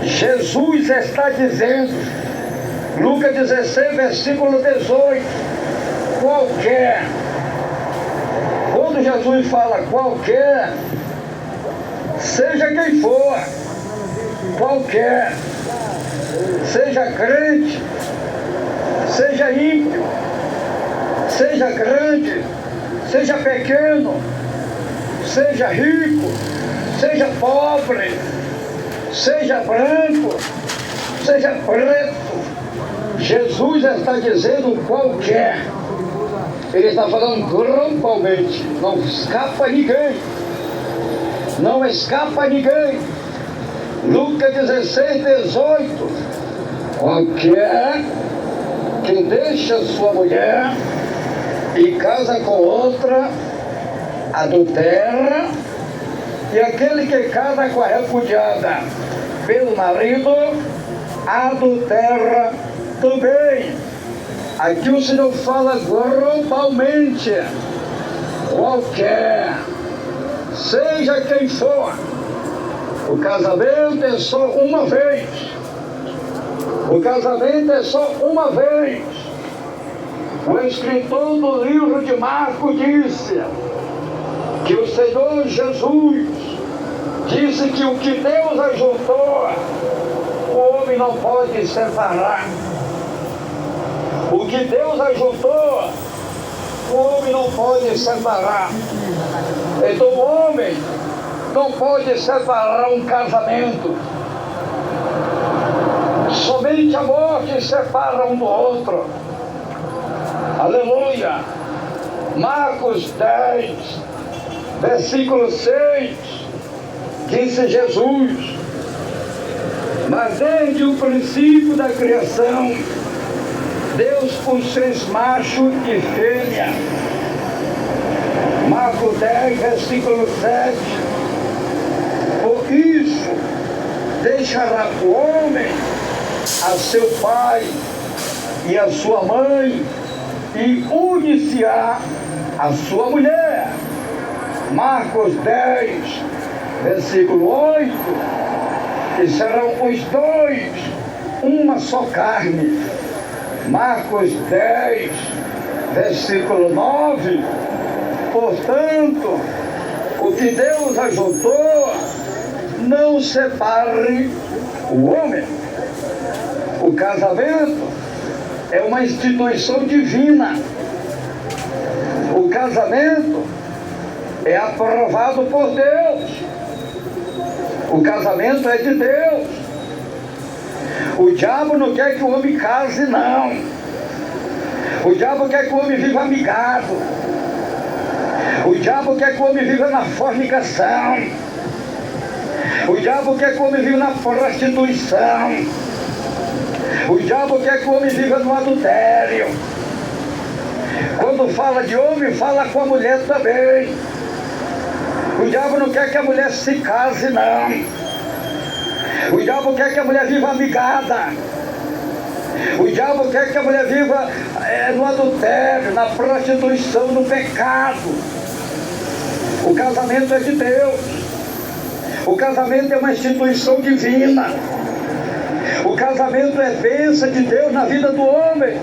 Jesus está dizendo, Lucas 16, versículo 18, qualquer. Quando Jesus fala qualquer, seja quem for, qualquer, seja crente, seja ímpio, seja grande, seja pequeno, seja rico, seja pobre, seja branco, seja preto, Jesus está dizendo qualquer. Ele está falando globalmente, não escapa ninguém, não escapa ninguém. Lucas 16, 18, qualquer que deixa sua mulher e casa com outra, adultera. E aquele que casa com a repudiada pelo marido, adultera também. Aqui o Senhor fala globalmente, qualquer, seja quem for. O casamento é só uma vez. O casamento é só uma vez. O escritor do livro de Marcos disse que o Senhor Jesus disse que o que Deus ajuntou, o homem não pode separar. O que Deus ajuntou, o homem não pode separar. Então o homem não pode separar um casamento. Somente a morte separa um do outro. Aleluia. Marcos 10, versículo 6, disse Jesus: mas desde o princípio da criação, Deus os fez macho e fêmea. Marcos 10, versículo 7. Por isso, deixará o homem a seu pai e a sua mãe, e unir-se-á a sua mulher. Marcos 10, versículo 8. E serão os dois uma só carne. Marcos 10, versículo 9. Portanto, o que Deus ajuntou, não separe o homem. O casamento é uma instituição divina. O casamento é aprovado por Deus. O casamento é de Deus. O diabo não quer que o homem case, não. O diabo quer que o homem viva amigado. O diabo quer que o homem viva na fornicação. O diabo quer que o homem viva na prostituição. O diabo quer que o homem viva no adultério. Quando fala de homem, fala com a mulher também. O diabo não quer que a mulher se case, não. O diabo quer que a mulher viva amigada. O diabo quer que a mulher viva no adultério, na prostituição, no pecado. O casamento é de Deus. O casamento é uma instituição divina. O casamento é bênção de Deus na vida do homem.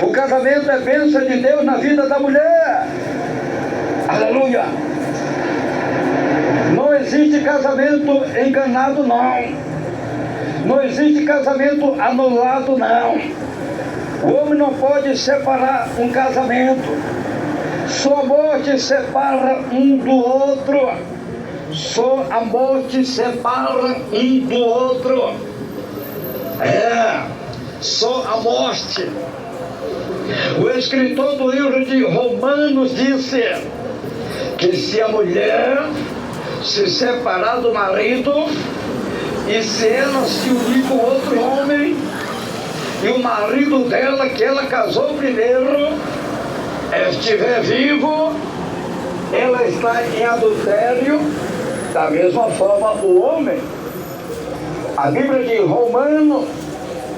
O casamento é bênção de Deus na vida da mulher. Aleluia. Não existe casamento enganado, não. Não existe casamento anulado, não. O homem não pode separar um casamento. Só a morte separa um do outro. Só a morte separa um do outro. Só a morte. O escritor do livro de Romanos disse que se a mulher se separar do marido e se ela se unir com outro homem e o marido dela, que ela casou primeiro, estiver vivo, ela está em adultério. Da mesma forma o homem. A Bíblia de Romanos,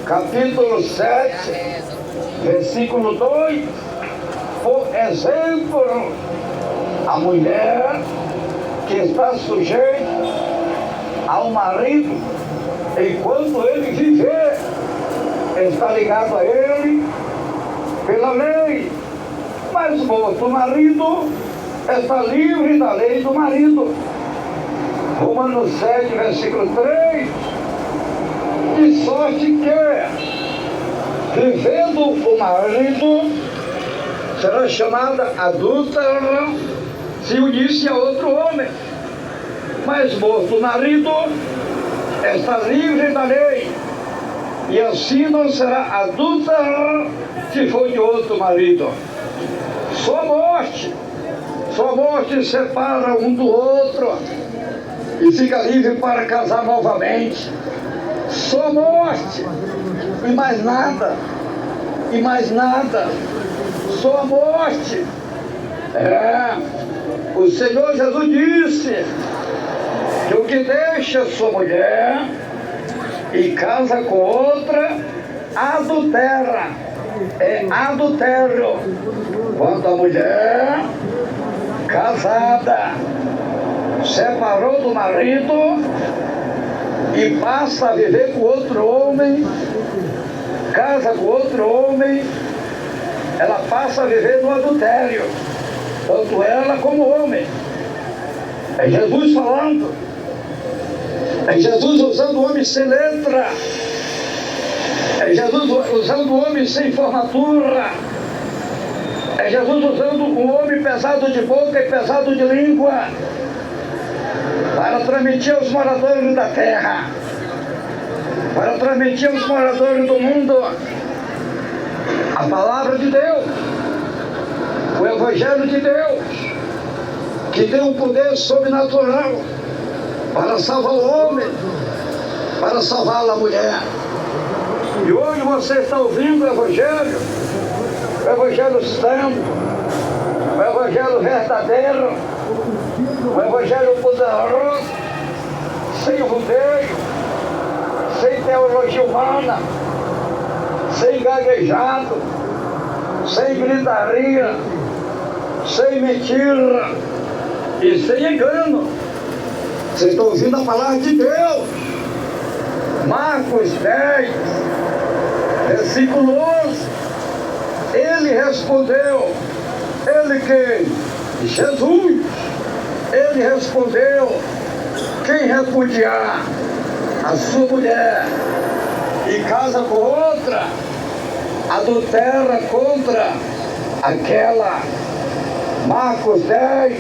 capítulo 7, versículo 2, por exemplo, a mulher que está sujeita ao marido, enquanto ele viver, está ligado a ele pela lei. Mas o marido está livre da lei do marido. Romanos 7, versículo 3, de sorte que, vivendo o marido, será chamada adúltera se unisse a outro homem. Mas morto o marido, está livre da lei, e assim não será adúltera se for de outro marido. Só morte separa um do outro e fica livre para casar novamente. Só morte, e mais nada, só a morte. O Senhor Jesus disse que o que deixa sua mulher e casa com outra, adultera, é adultério. Quando a mulher casada separou do marido e passa a viver com outro homem, casa com outro homem, ela passa a viver no adultério, tanto ela como o homem. É Jesus falando, é Jesus usando o homem sem letra, é Jesus usando o homem sem formatura, é Jesus usando o homem pesado de boca e pesado de língua, para transmitir aos moradores da terra, para transmitir aos moradores do mundo a palavra de Deus, o Evangelho de Deus, que tem um poder sobrenatural para salvar o homem, para salvar a mulher. E hoje você está ouvindo o Evangelho santo, o Evangelho verdadeiro, o Evangelho poderoso, sem rodeio, sem teologia humana, sem gaguejado, sem gritaria, sem mentira e sem engano. Vocês estão ouvindo a palavra de Deus. Marcos 10, versículo 11. Ele respondeu, ele quem? Jesus. Ele respondeu, quem repudiar a sua mulher e casa com outra, adultera contra aquela. Marcos 10,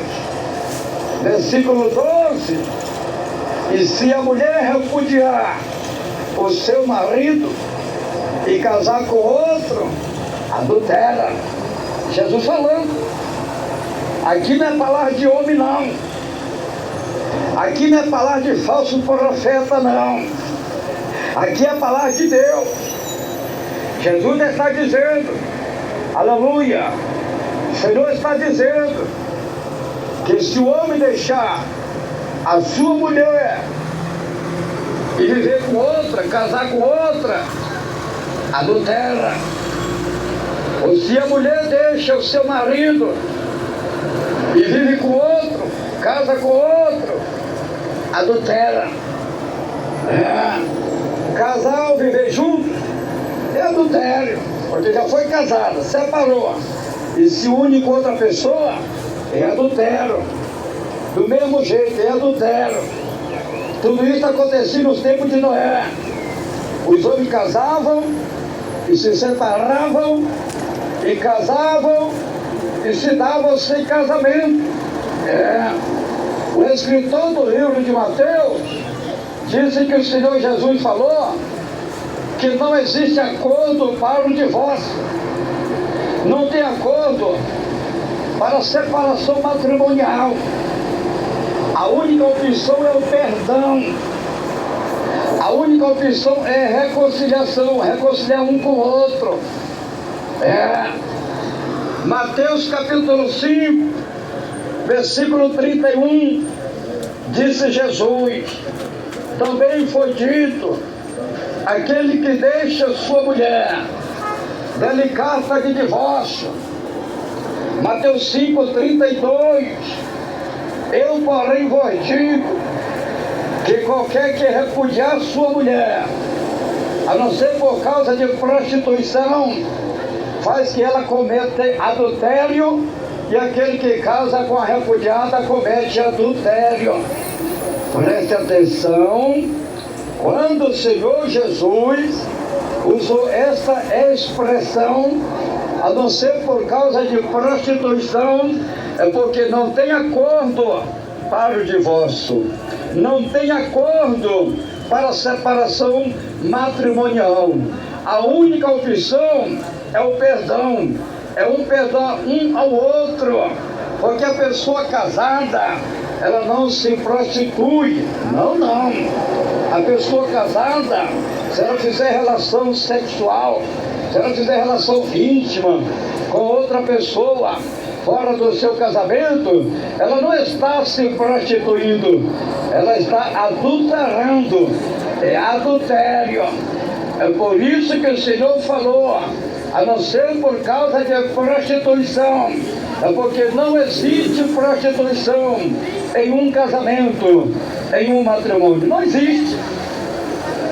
versículo 12. E se a mulher repudiar o seu marido e casar com outro, adultera. Jesus falando. Aqui não é palavra de homem, não. Aqui não é palavra de falso profeta, não. Aqui é a palavra de Deus. Jesus está dizendo, aleluia, o Senhor está dizendo que se o homem deixar a sua mulher e viver com outra, casar com outra, adultera. Ou se a mulher deixa o seu marido e vive com outro, casa com outro, adultera. Casal, viver junto, é adultério, porque já foi casada, separou e se une com outra pessoa, é adultério. Do mesmo jeito, é adultério. Tudo isso acontecia nos tempos de Noé. Os homens casavam e se separavam, e casavam e se davam sem casamento. O escritor do livro de Mateus disse que o Senhor Jesus falou que não existe acordo para o divórcio. Não tem acordo para a separação matrimonial. A única opção é o perdão. A única opção é reconciliação, reconciliar um com o outro. Mateus capítulo 5, versículo 31, disse Jesus, também foi dito, aquele que deixa sua mulher, dê-lhe carta de divórcio. Mateus 5, 32, eu porém vos digo, que qualquer que repudiar sua mulher, a não ser por causa de prostituição, faz que ela cometa adultério, e aquele que casa com a repudiada comete adultério. Preste atenção, quando o Senhor Jesus usou essa expressão, a não ser por causa de prostituição, é porque não tem acordo para o divórcio, não tem acordo para a separação matrimonial. A única opção é o perdão, é um perdão um ao outro, porque a pessoa casada, ela não se prostitui, não. A pessoa casada, se ela fizer relação sexual, se ela fizer relação íntima com outra pessoa, fora do seu casamento, ela não está se prostituindo, ela está adulterando, é adultério. É por isso que o Senhor falou, a não ser por causa de prostituição, é porque não existe prostituição em um casamento, em um matrimônio, não existe.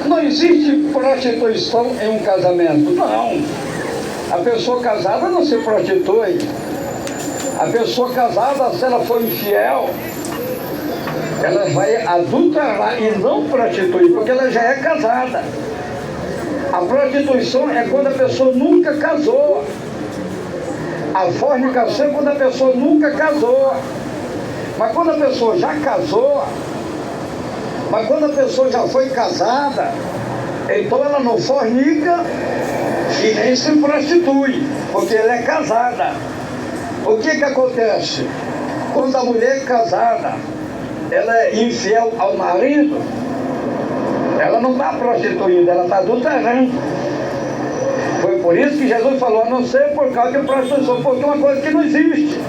Não existe prostituição em um casamento, não. A pessoa casada não se prostitui. A pessoa casada, se ela for infiel, ela vai adulterar e não prostituir, porque ela já é casada. A prostituição é quando a pessoa nunca casou. A fornicação é quando a pessoa nunca casou. Mas quando a pessoa já casou, mas quando a pessoa já foi casada, então ela não fornica e nem se prostitui, porque ela é casada. O que acontece? Quando a mulher casada, ela é infiel ao marido, ela não está prostituindo, ela está adulterando. Foi por isso que Jesus falou, a não ser por causa de prostituição, porque é uma coisa que não existe.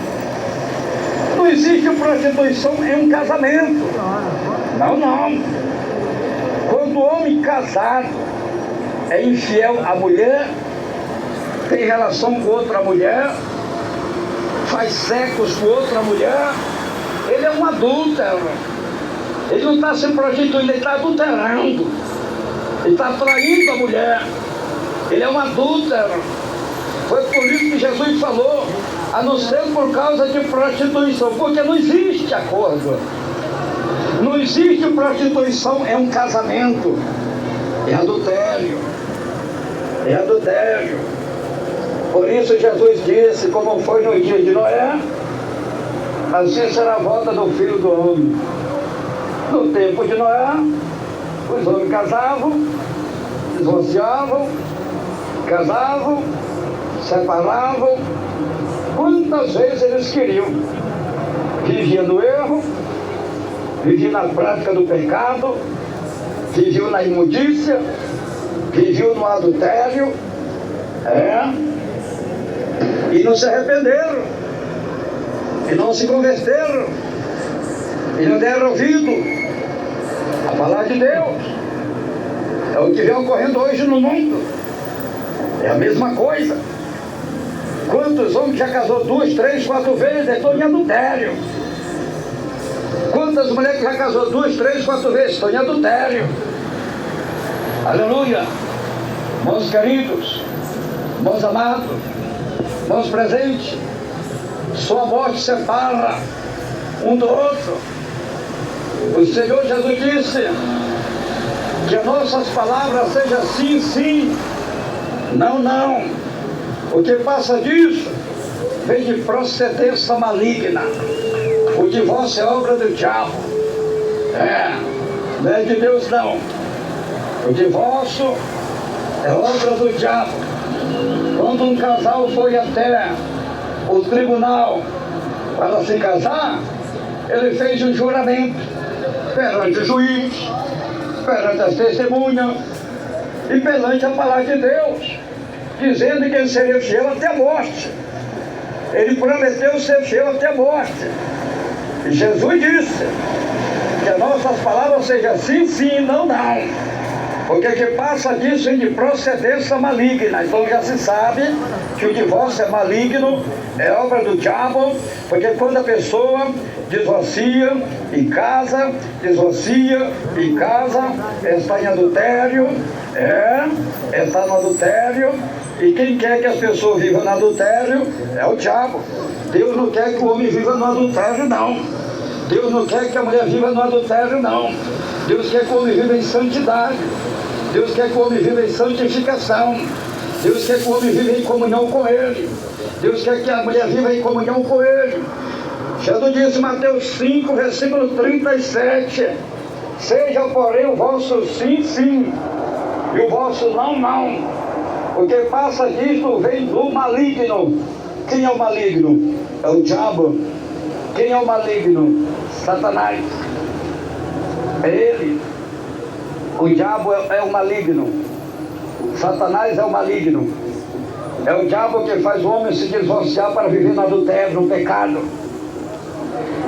Não existe prostituição em um casamento. Não. Quando o homem casado é infiel à mulher, tem relação com outra mulher, faz sexo com outra mulher, ele é um adúltero. Ele não está se prostituindo, ele está adulterando. Ele está traindo a mulher. Ele é um adúltero. Foi por isso que Jesus falou, a não ser por causa de prostituição, porque não existe acordo. Não existe prostituição em um casamento. É adultério. É adultério. Por isso Jesus disse, como foi no dia de Noé, assim será a volta do Filho do Homem. No tempo de Noé, os homens casavam, divorciavam, casavam, separavam, quantas vezes eles queriam. vivia no erro, vivia na prática do pecado, vivia na imundícia, vivia no adultério, e não se arrependeram, e não se converteram, e não deram ouvido à palavra de Deus. É o que vem ocorrendo hoje no mundo. É a mesma coisa. Quantos homens já casou 2, 3, 4 vezes e estão em adultério? Quantas mulheres que já casou 2, 3, 4 vezes estão em adultério? Aleluia! Irmãos queridos, irmãos amados, irmãos presentes, sua morte separa um do outro. O Senhor Jesus disse que as nossas palavras sejam sim, sim, não, não. O que passa disso vem de procedência maligna. O divórcio é obra do diabo. Não é de Deus não. O divórcio é obra do diabo. Quando um casal foi até o tribunal para se casar, ele fez um juramento perante o juiz, perante as testemunhas e perante a palavra de Deus, dizendo que ele seria fiel até a morte. Ele prometeu ser fiel até a morte. E Jesus disse que as nossas palavras sejam sim, sim, não, não. Porque o que passa disso é de procedência maligna. Então já se sabe que o divórcio é maligno, é obra do diabo, porque quando a pessoa divorcia e casa, está em adultério, está no adultério, e quem quer que as pessoas vivam no adultério é o diabo. Deus não quer que o homem viva no adultério, não. Deus não quer que a mulher viva no adultério, não. Deus quer que o homem viva em santidade. Deus quer que o homem viva em santificação. Deus quer que o homem viva em comunhão com Ele. Deus quer que a mulher viva em comunhão com Ele. Jesus disse em Mateus 5, versículo 37, seja, porém, o vosso sim, sim, e o vosso não, não. O que passa disto vem do maligno. Quem é o maligno? É o diabo. Quem é o maligno? Satanás. É ele. O diabo é o maligno. Satanás é o maligno. É o diabo que faz o homem se divorciar para viver no adultério, no pecado.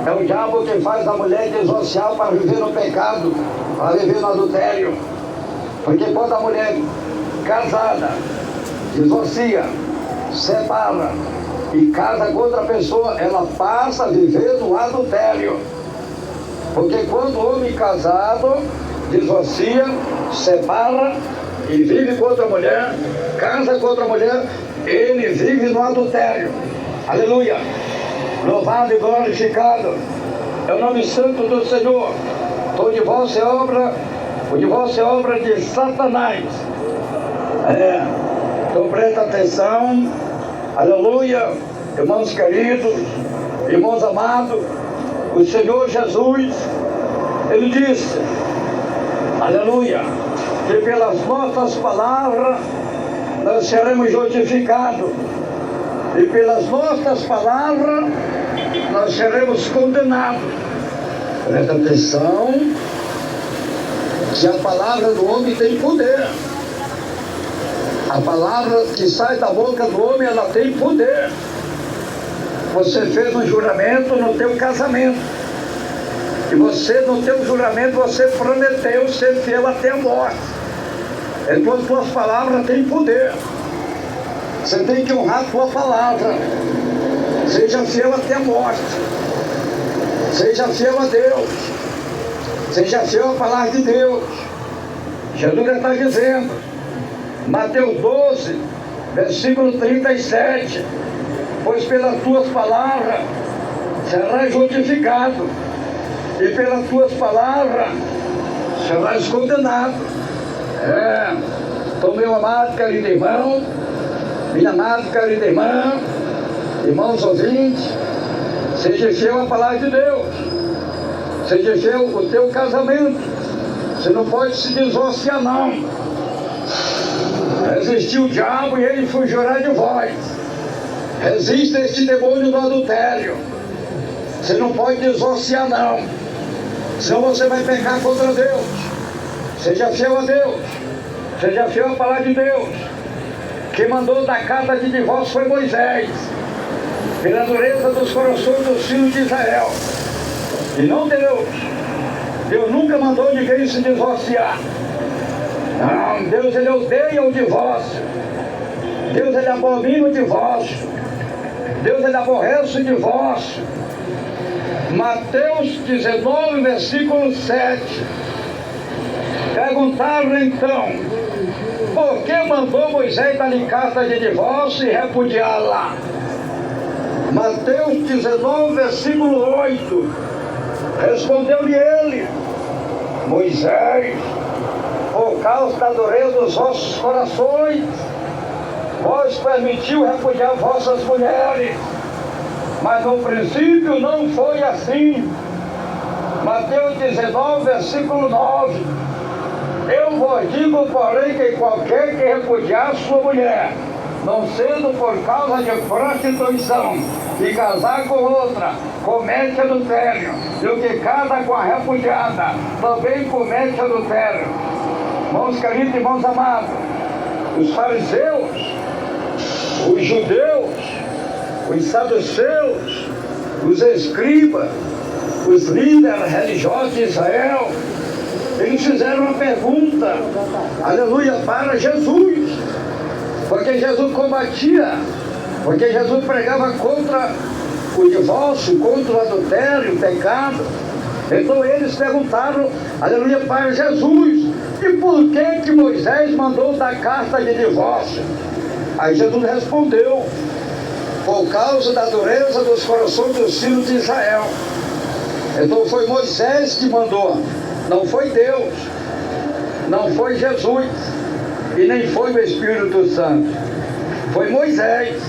É o diabo que faz a mulher divorciar para viver no pecado, para viver no adultério. Porque quando a mulher casada divorcia, separa e casa com outra pessoa, ela passa a viver no adultério. Porque quando o homem casado divorcia, separa e vive com outra mulher, casa com outra mulher, ele vive no adultério. Aleluia! Louvado e glorificado é o nome santo do Senhor. O divórcio é obra de Satanás. Então presta atenção. Aleluia, irmãos queridos, irmãos amados, o Senhor Jesus, Ele disse, aleluia, que pelas nossas palavras nós seremos justificados, e pelas nossas palavras nós seremos condenados. Presta atenção, que a palavra do homem tem poder. A palavra que sai da boca do homem, ela tem poder. Você fez um juramento no teu casamento. E você, no teu juramento, você prometeu ser fiel até a morte. Então as tuas palavras têm poder. Você tem que honrar a tua palavra. Seja fiel até a morte. Seja fiel a Deus. Seja fiel à palavra de Deus. Jesus está dizendo, Mateus 12, versículo 37, pois pelas tuas palavras serás justificado, e pelas tuas palavras serás condenado. Então, meu amado, querido irmão, minha amada, querida irmã, irmãos ouvintes, seja fiel à palavra de Deus, seja fiel ao teu casamento. Você não pode se divorciar, não. Resistir o diabo e ele fugirá de vós. Resista a este demônio do adultério. Você não pode divorciar, não. Senão você vai pecar contra Deus. Seja fiel a Deus. Seja fiel à palavra de Deus. Quem mandou dar carta de divórcio foi Moisés, pela dureza dos corações dos filhos de Israel. E não Deus. Deus nunca mandou ninguém se divorciar. Não, Deus ele odeia o divórcio. Deus ele abomina o divórcio. Deus ele aborrece o divórcio. Mateus 19, versículo 7. Perguntaram então, por que mandou Moisés dar-lhe carta de divórcio e repudiá-la? Mateus 19, versículo 8. Respondeu-lhe ele, Moisés, por causa da dureza dos vossos corações, vós permitiu repudiar vossas mulheres, mas no princípio não foi assim. Mateus 19, versículo 9. Eu vos digo, porém, que qualquer que repudiar sua mulher, não sendo por causa de prostituição, e casar com outra, comete adultério. E o que casa com a repudiada, também comete adultério. Irmãos queridos e irmãos amados, os fariseus, os judeus, os saduceus, os escribas, os líderes religiosos de Israel, eles fizeram uma pergunta, aleluia, para Jesus, porque Jesus combatia, porque Jesus pregava contra o divórcio, contra o adultério, o pecado. Então eles perguntaram, aleluia, para Jesus, e por que Moisés mandou dar carta de divórcio? Aí Jesus respondeu, por causa da dureza dos corações dos filhos de Israel. Então foi Moisés que mandou, não foi Deus, não foi Jesus, e nem foi o Espírito Santo. Foi Moisés.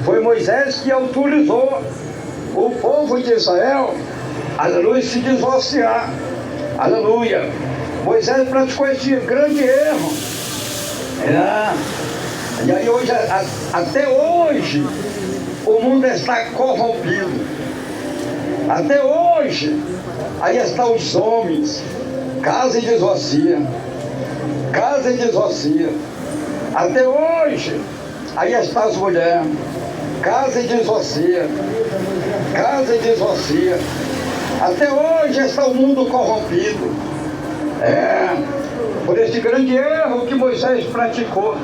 Foi Moisés que autorizou o povo de Israel, aleluia, se divorciar. Aleluia. Moisés praticou esse grande erro. E aí hoje, até hoje, o mundo está corrompido. Até hoje, aí estão os homens, casa e divorcia, casa e divorcia. Até hoje, aí estão as mulheres, casa e divorcia, casa e divorcia. Até hoje está o mundo corrompido. Por esse grande erro que Moisés praticou,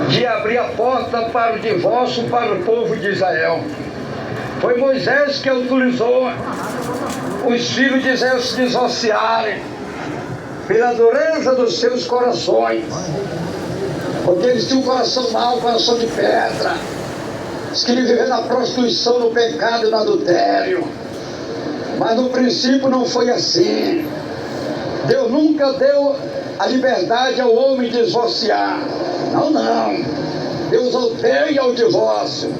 de abrir a porta para o divórcio para o povo de Israel. Foi Moisés que autorizou os filhos de Israel se divorciarem pela dureza dos seus corações, porque eles tinham um coração mau, um coração de pedra. Eles queriam viver na prostituição, no pecado e no adultério. Mas no princípio não foi assim. Deus nunca deu a liberdade ao homem divorciar. Não, não. Deus odeia o divórcio.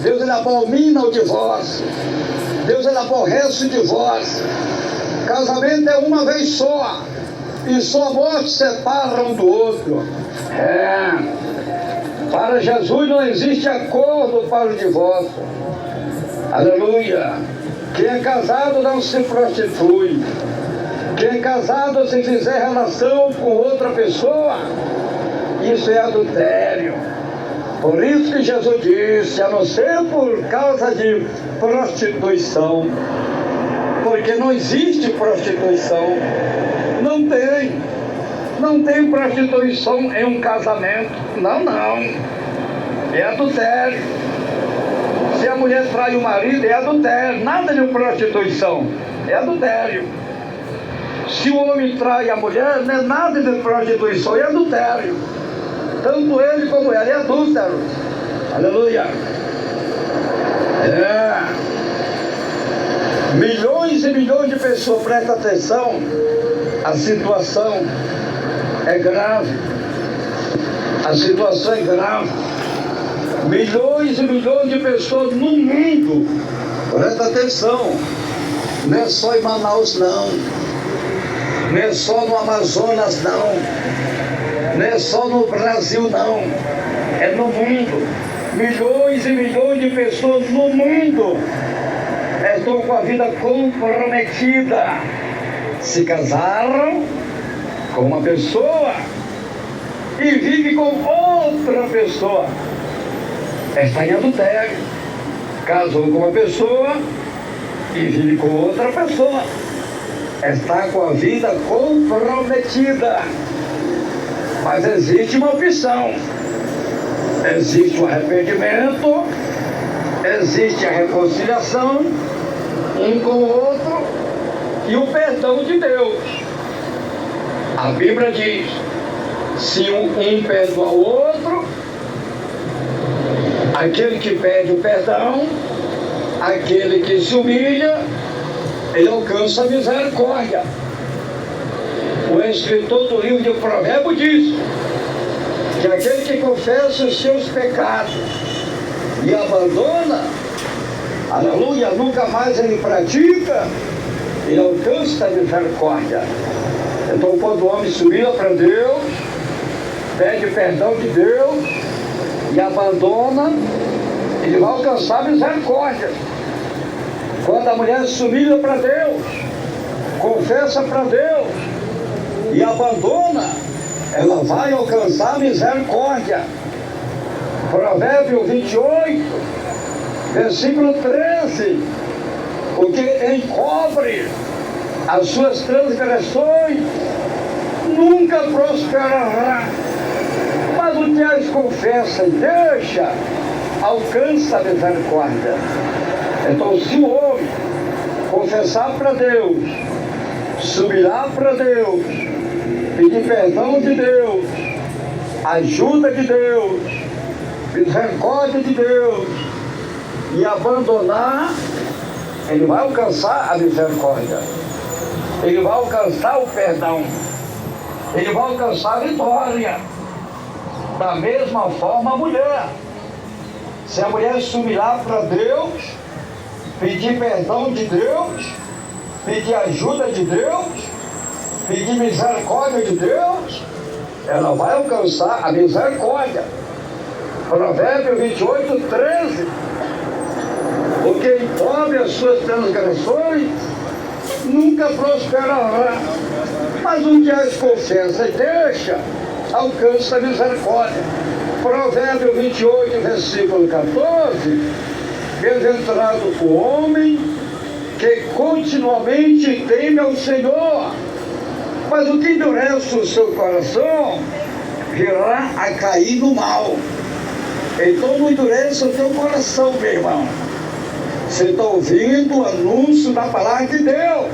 Deus ele abomina o divórcio. Deus ele aborrece o divórcio. Casamento é uma vez só, e só a morte separa um do outro. Para Jesus não existe acordo para o divórcio. Aleluia. Quem é casado não se prostitui. Quem é casado, se fizer relação com outra pessoa, isso é adultério. Por isso que Jesus disse, a não ser por causa de prostituição, porque não existe prostituição. Não tem prostituição em um casamento. Não. É adultério. Se a mulher trai o marido, é adultério. Nada de prostituição, é adultério. Se o homem trai a mulher, não é nada de prostituição, é adultério. Tanto ele como ela é adúltero. Aleluia. Milhões e milhões de pessoas, prestam atenção, a situação é grave. A situação é grave. Milhões e milhões de pessoas no mundo, presta atenção, não é só em Manaus não, não é só no Amazonas não é só no Brasil não, é no mundo. Milhões e milhões de pessoas no mundo estão com a vida comprometida. Se casaram com uma pessoa e vive com outra pessoa. Está em adultério. Casou com uma pessoa e vive com outra pessoa. Está com a vida comprometida. Mas existe uma opção. Existe o arrependimento, existe a reconciliação um com o outro e o perdão de Deus. A Bíblia diz: se um perdoa o outro, aquele que pede o perdão, aquele que se humilha, ele alcança a misericórdia. O escritor do livro de Provérbios diz que aquele que confessa os seus pecados e abandona, aleluia, nunca mais ele pratica, ele alcança a misericórdia. Então, quando o homem se humilha para Deus, pede perdão de Deus e abandona, ele vai alcançar a misericórdia. Quando a mulher se humilha para Deus, confessa para Deus e abandona, ela vai alcançar a misericórdia. Provérbio 28, versículo 13: o que encobre as suas transgressões nunca prosperará, mas o que as confessa e deixa alcança a misericórdia. Então, se o homem confessar para Deus, se humilhar para Deus, pedir perdão de Deus, ajuda de Deus, misericórdia de Deus, e abandonar, ele vai alcançar a misericórdia, ele vai alcançar o perdão, ele vai alcançar a vitória. Da mesma forma a mulher, se a mulher se humilhar para Deus, pedir perdão de Deus, pedir ajuda de Deus, pedir misericórdia de Deus, ela vai alcançar a misericórdia. Provérbio 28, 13: o que encobre as suas transgressões nunca prosperará, mas o que as confessa e deixa alcança a misericórdia. Provérbio 28, versículo 14: bem-aventurado o homem que continuamente teme ao Senhor, mas o que endurece o seu coração virá a cair no mal. Então não endureça o teu coração, meu irmão. Você está ouvindo o anúncio da palavra de Deus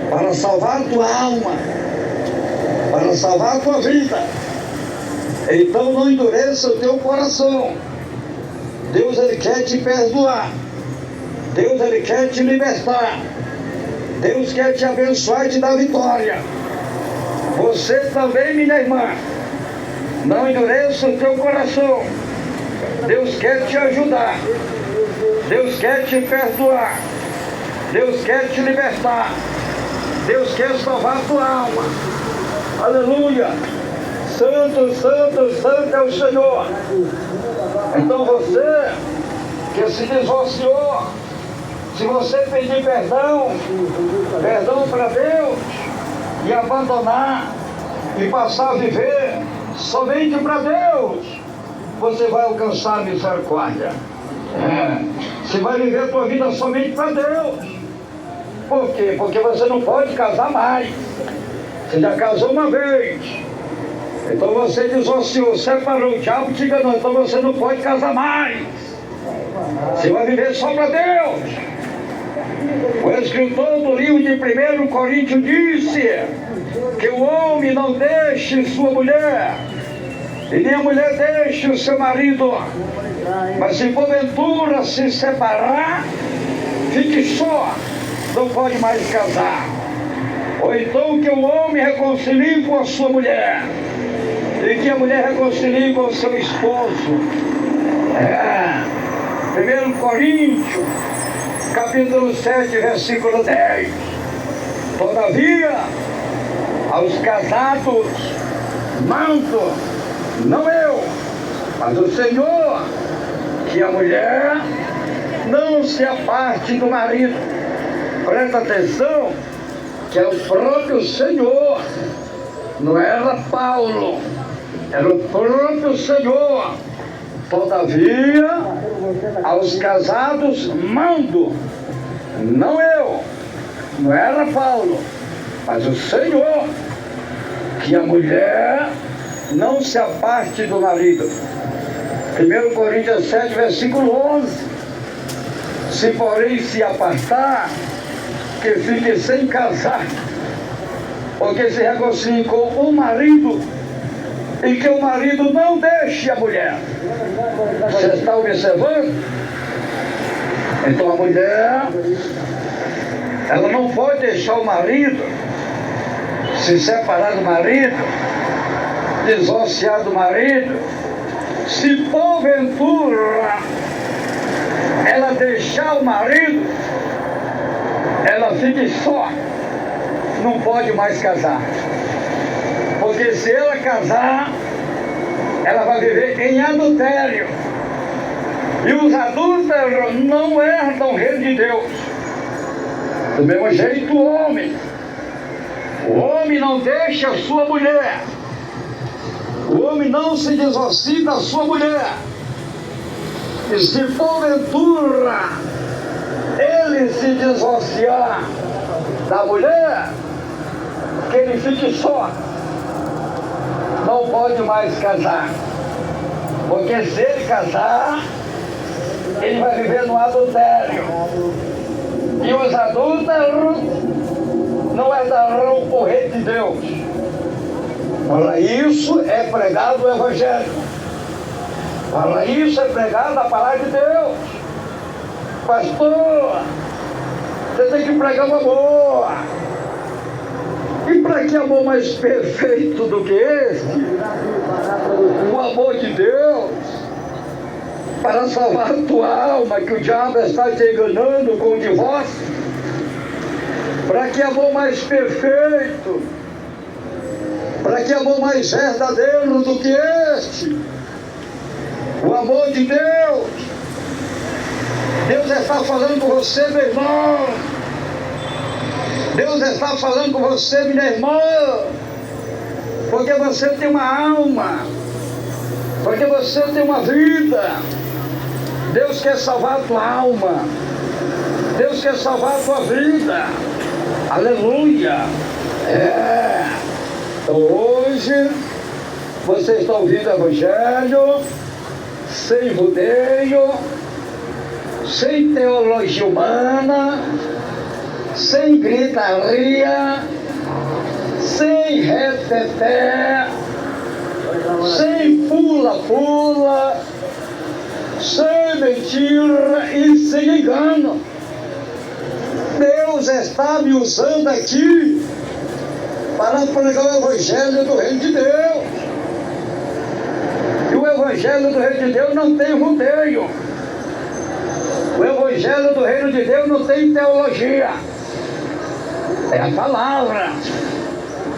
para salvar a tua alma, para salvar a tua vida. Então não endureça o teu coração. Deus, ele quer te perdoar. Deus, ele quer te libertar. Deus quer te abençoar e te dar vitória. Você também, minha irmã, não endureça o teu coração. Deus quer te ajudar. Deus quer te perdoar. Deus quer te libertar. Deus quer salvar a tua alma. Aleluia. Santo, santo, santo é o Senhor. Então você que se divorciou, se você pedir perdão para Deus e abandonar e passar a viver somente para Deus, você vai alcançar a misericórdia. Você vai viver a tua vida somente para Deus. Por quê? Porque você não pode casar mais. Você já casou uma vez. Então você divorciou, separou, o diabo te enganou. Então você não pode casar mais. Você vai viver só para Deus. O escritor do livro de 1 Coríntios disse que o homem não deixe sua mulher, e nem a mulher deixe o seu marido, mas se porventura se separar, fique só, não pode mais casar. Ou então que o homem reconcilie com a sua mulher, e que a mulher reconcilie com o seu esposo. 1 Coríntios, capítulo 7, versículo 10. Todavia, aos casados mando, não eu, mas o Senhor, que a mulher não se aparte do marido. Presta atenção, que é o próprio Senhor, não era Paulo, era o próprio Senhor. Todavia, aos casados mando, não eu, não era Paulo, mas o Senhor, que a mulher não se aparte do marido. 1 Coríntios 7, versículo 11. Se porém se apartar, que fique sem casar, ou que se reconcilie com o marido, e que o marido não deixe a mulher. Você está observando? Então a mulher, ela não pode deixar o marido, se separar do marido, divorciar do marido. Se porventura ela deixar o marido, ela fique só, não pode mais casar. Porque se ela casar, ela vai viver em adultério. E os adúlteros não herdam o reino de Deus. Do mesmo jeito o homem não deixa a sua mulher. O homem não se divorcia da sua mulher. E se porventura ele se divorciar da mulher, que ele fique só, não pode mais casar. Porque se ele casar, ele vai viver no adultério. E os adúlteros não herdarão o reino de Deus. Para isso é pregado o Evangelho. Para isso é pregado a palavra de Deus. Pastor, você tem que pregar o amor. E para que amor mais perfeito do que este? O amor de Deus, para salvar a tua alma, que o diabo está te enganando com o divórcio. Para que amor mais perfeito? Para que amor mais verdadeiro do que este? O amor de Deus. Deus está falando com você, meu irmão. Deus está falando com você, minha irmã. Porque você tem uma alma. Porque você tem uma vida. Deus quer salvar a tua alma. Deus quer salvar a tua vida. Aleluia. Então hoje você está ouvindo o Evangelho sem rodeio, sem teologia humana, sem gritaria, sem reteté, sem pula-pula, sem mentira e sem engano. Deus está me usando aqui para pregar o Evangelho do Reino de Deus. E o Evangelho do Reino de Deus não tem rodeio. O Evangelho do Reino de Deus não tem teologia. É a palavra.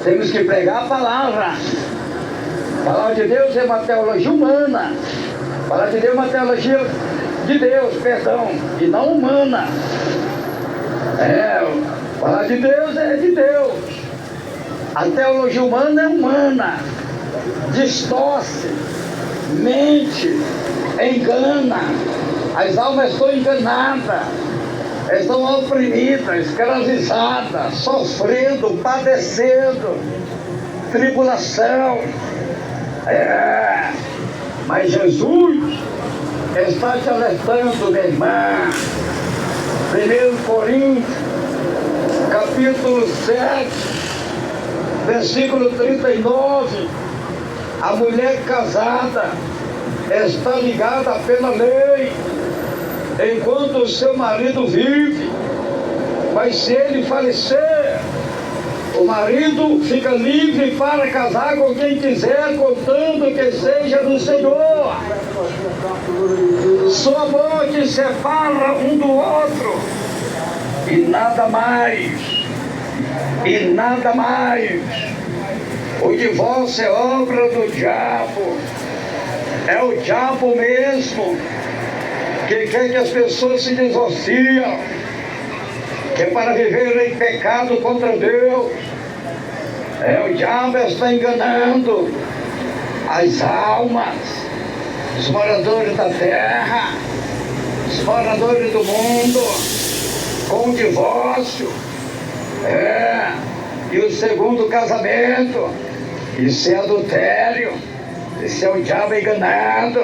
Temos que pregar a palavra. A palavra de Deus é uma teologia humana. A palavra de Deus é uma teologia de Deus, perdão, e não humana. A palavra de Deus é de Deus. A teologia humana é humana. Distorce, mente, engana. As almas estão enganadas, estão oprimidas, escravizadas, sofrendo, padecendo, tribulação. Mas Jesus está te alertando, minha irmã. 1 Coríntios, capítulo 7, versículo 39. A mulher casada está ligada pela lei enquanto o seu marido vive, mas se ele falecer, o marido fica livre para casar com quem quiser, contanto que seja do Senhor. Só amor que separa um do outro, e nada mais, e nada mais. O divórcio é obra do diabo. É o diabo mesmo que quer que as pessoas se divorciem, que é para viver em pecado contra Deus. O diabo está enganando as almas, os moradores da terra, os moradores do mundo, com o divórcio, e o segundo casamento. Isso é adultério, isso é o diabo enganando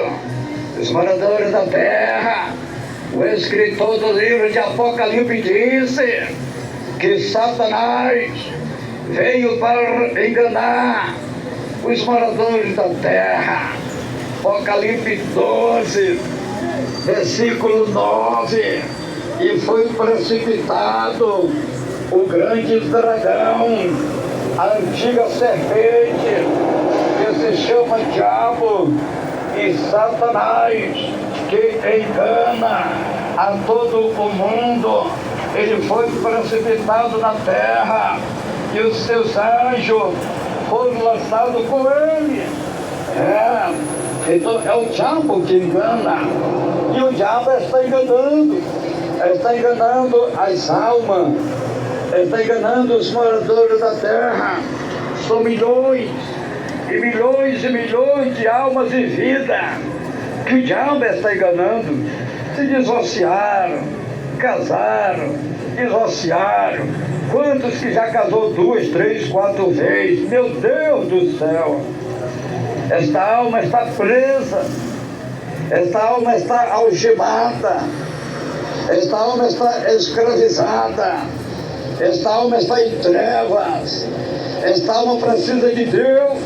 os moradores da terra. O escritor do livro de Apocalipse disse que Satanás veio para enganar os moradores da terra. Apocalipse 12, versículo 9. E foi precipitado o grande dragão, a antiga serpente, que se chama Diabo e Satanás, que engana a todo o mundo. Ele foi precipitado na terra e os seus anjos foram lançados com ele. Então é o diabo que engana, e o diabo está enganando as almas, está enganando os moradores da terra. São milhões e milhões e milhões de almas e vida que o diabo está enganando. Se divorciaram, casaram, divorciaram. Quantos que já casou 2, 3, 4 vezes? Meu Deus do céu! Esta alma está presa, esta alma está algemada, esta alma está escravizada, esta alma está em trevas, esta alma precisa de Deus,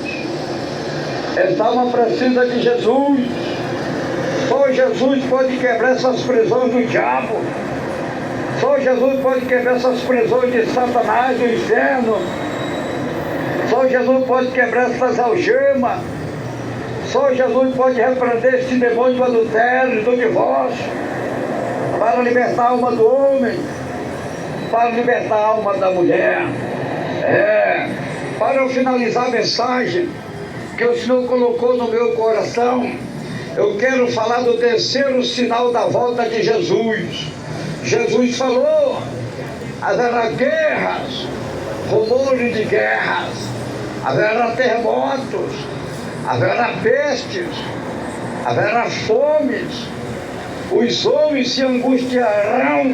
esta alma precisa de Jesus. Só Jesus pode quebrar essas prisões do diabo, só Jesus pode quebrar essas prisões de Satanás, do inferno, só Jesus pode quebrar essas algemas. Só Jesus pode repreender esse demônio do adultério, do divórcio, para libertar a alma do homem, para libertar a alma da mulher. Para eu finalizar a mensagem que o Senhor colocou no meu coração, eu quero falar do terceiro sinal da volta de Jesus. Jesus falou: haverá guerras, rumores de guerras, haverá terremotos, haverá pestes, haverá fomes, os homens se angustiarão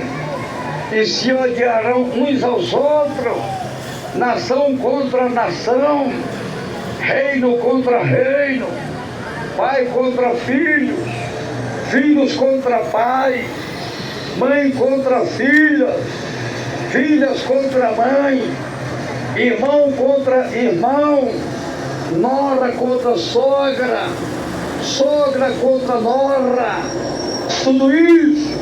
e se odiarão uns aos outros, nação contra nação, reino contra reino, pai contra filhos, filhos contra pais, mãe contra filhas, filhas contra mãe, irmão contra irmão, nora contra sogra, sogra contra nora. Tudo isso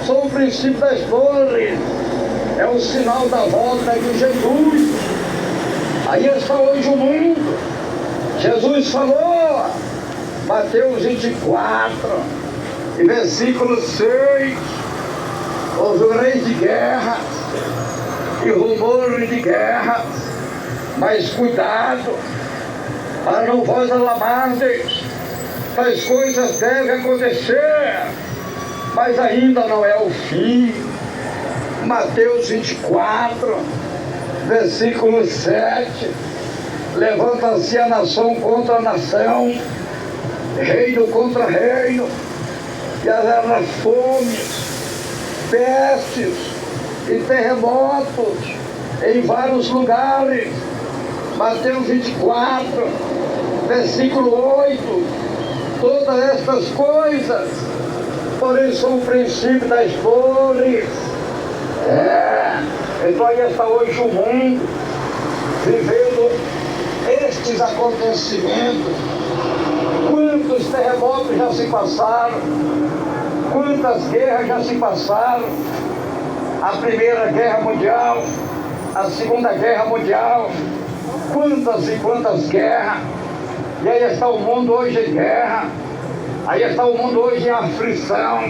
são o princípio das dores, é o sinal da volta de Jesus. Aí está hoje o mundo. Jesus falou, Mateus 24, e versículo 6, ouvireis de guerras e rumores de guerras, mas cuidado, para não vos alamardes, tais coisas devem acontecer, mas ainda não é o fim. Mateus 24, versículo 7, levanta-se a nação contra a nação, reino contra reino, e haverá fomes, pestes e terremotos em vários lugares. Mateus 24, versículo 8, todas estas coisas, porém, são o princípio das dores. Então aí está hoje o mundo, vivendo estes acontecimentos. Quantos terremotos já se passaram, quantas guerras já se passaram, a Primeira Guerra Mundial, a Segunda Guerra Mundial, quantas e quantas guerras. E aí está o mundo hoje em guerra, aí está o mundo hoje em aflição,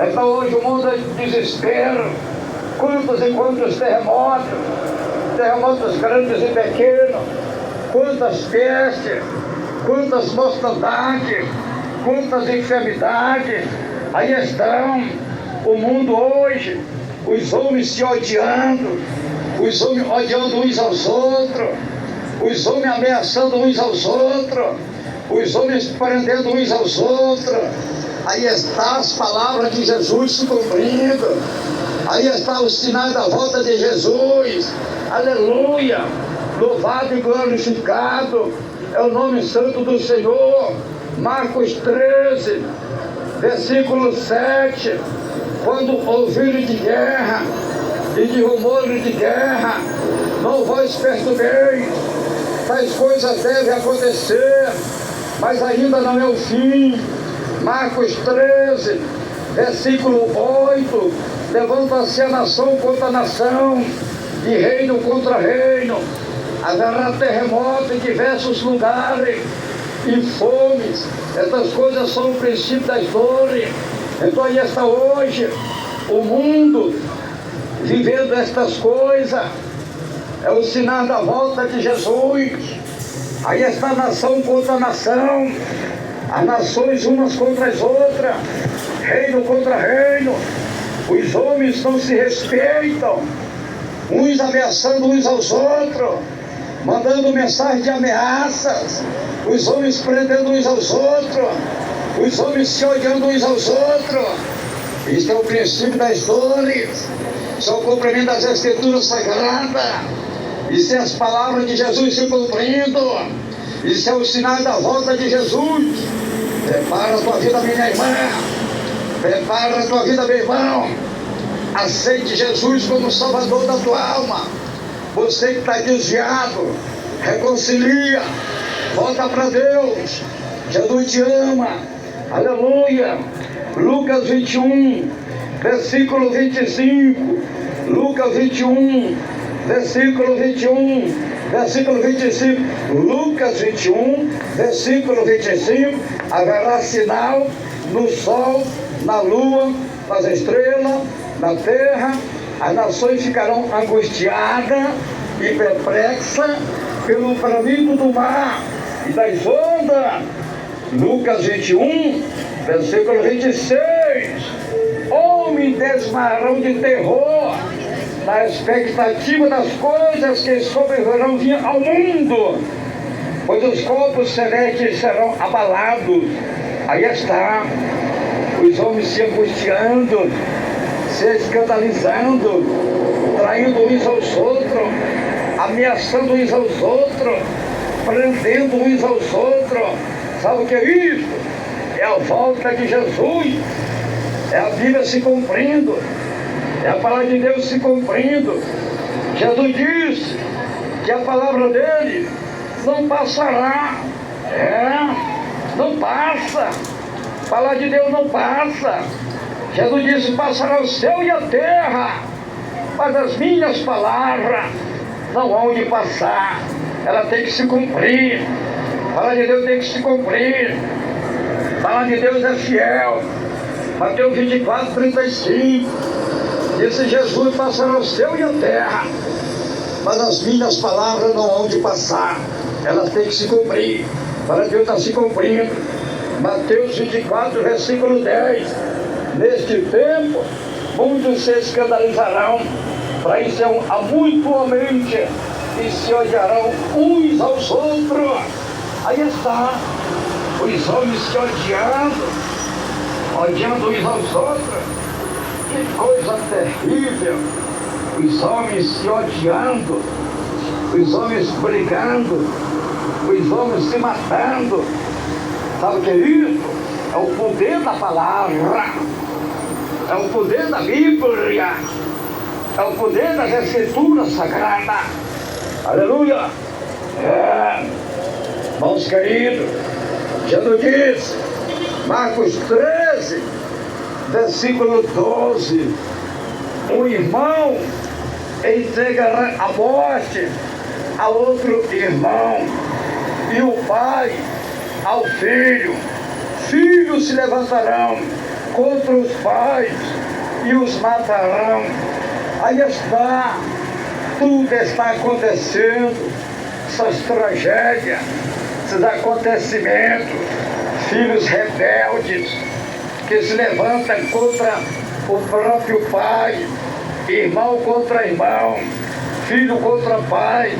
está hoje o mundo em desespero. Quantos e quantos terremotos, terremotos grandes e pequenos, quantas pestes, quantas mortandades, quantas enfermidades, Aí estão o mundo hoje, os homens se odiando, os homens odiando uns aos outros, os homens ameaçando uns aos outros, os homens prendendo uns aos outros. Aí está as palavras de Jesus se cumprindo. Aí está o sinal da volta de Jesus. Aleluia! Louvado e glorificado é o nome santo do Senhor. Marcos 13, versículo 7. Quando ouvirem de guerra e de rumores de guerra, não vos perturbeis. Tais coisas devem acontecer, mas ainda não é o fim. Marcos 13, versículo 8. Levanta-se a nação contra nação, e reino contra reino. Haverá terremoto em diversos lugares, e fomes. Essas coisas são o princípio das dores. Então aí está hoje o mundo vivendo estas coisas. É o sinal da volta de Jesus. Aí está nação contra nação, as nações umas contra as outras, reino contra reino. Os homens não se respeitam, uns ameaçando uns aos outros, mandando mensagem de ameaças, os homens prendendo uns aos outros, os homens se odiando uns aos outros. Isso é o princípio das dores, isso é o cumprimento das Escrituras Sagradas, isso é as palavras de Jesus se cumprindo, isso é o sinal da volta de Jesus. Prepara a tua vida, minha irmã, prepara a tua vida, meu irmão. Aceite Jesus como Salvador da tua alma. Você que está desviado, reconcilia, volta para Deus. Jesus te ama. Aleluia. Lucas 21, versículo 25. Lucas 21, versículo 21, versículo 25. Lucas 21, versículo 25. Haverá sinal no sol, na lua, nas estrelas, na terra. As nações ficarão angustiadas e perplexas pelo bramido do mar e das ondas. Lucas 21, versículo 26. Homens desmarão de terror na expectativa das coisas que sobrevirão vir ao mundo, pois os corpos celestes serão abalados. Aí está, os homens se angustiando, se escandalizando, traindo uns aos outros, ameaçando uns aos outros, prendendo uns aos outros. Sabe o que é isso? É a volta de Jesus, é a Bíblia se cumprindo, é a palavra de Deus se cumprindo. Jesus disse que a palavra dele não passará. Não passa. A palavra de Deus não passa. Jesus disse: passará o céu e a terra, mas as minhas palavras não hão de passar. Ela tem que se cumprir. A palavra de Deus tem que se cumprir. A palavra de Deus é fiel. Mateus 24, 35. Disse Jesus: passará o céu e a terra, mas as minhas palavras não hão de passar. Elas têm que se cumprir. A palavra de Deus está se cumprindo. Mateus 24, versículo 10. Neste tempo, muitos se escandalizarão, traição mutuamente e se odiarão uns aos outros. Aí está, os homens se odiando uns aos outros. Que coisa terrível! Os homens se odiando, os homens brigando, os homens se matando. Sabe o que é isso? É o poder da palavra, é o poder da Bíblia, é o poder das Escrituras Sagradas. Aleluia! Irmãos queridos, Jesus diz, Marcos 13, versículo 12: um irmão entregará a morte a outro irmão, e o pai ao filho. Filhos se levantarão contra os pais e os matarão. Aí está, tudo está acontecendo, essas tragédias, esses acontecimentos, filhos rebeldes, que se levanta contra o próprio pai, irmão contra irmão, filho contra pai,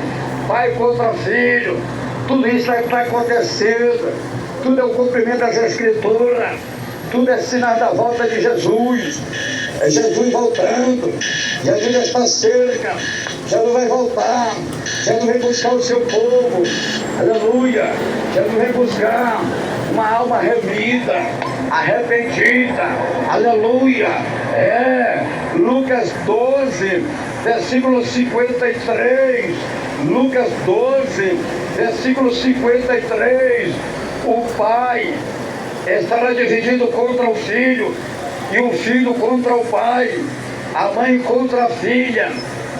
pai contra filho. Tudo isso está acontecendo, tudo é o cumprimento das Escrituras, tudo é sinal da volta de Jesus. É Jesus voltando, Jesus já está cerca, Jesus vai voltar, Jesus vem buscar o seu povo, aleluia. Jesus vem buscar uma alma remida, arrependida, aleluia. Lucas 12, versículo 53, Lucas 12, versículo 53, o pai estará dividido contra o filho, e o filho contra o pai, a mãe contra a filha,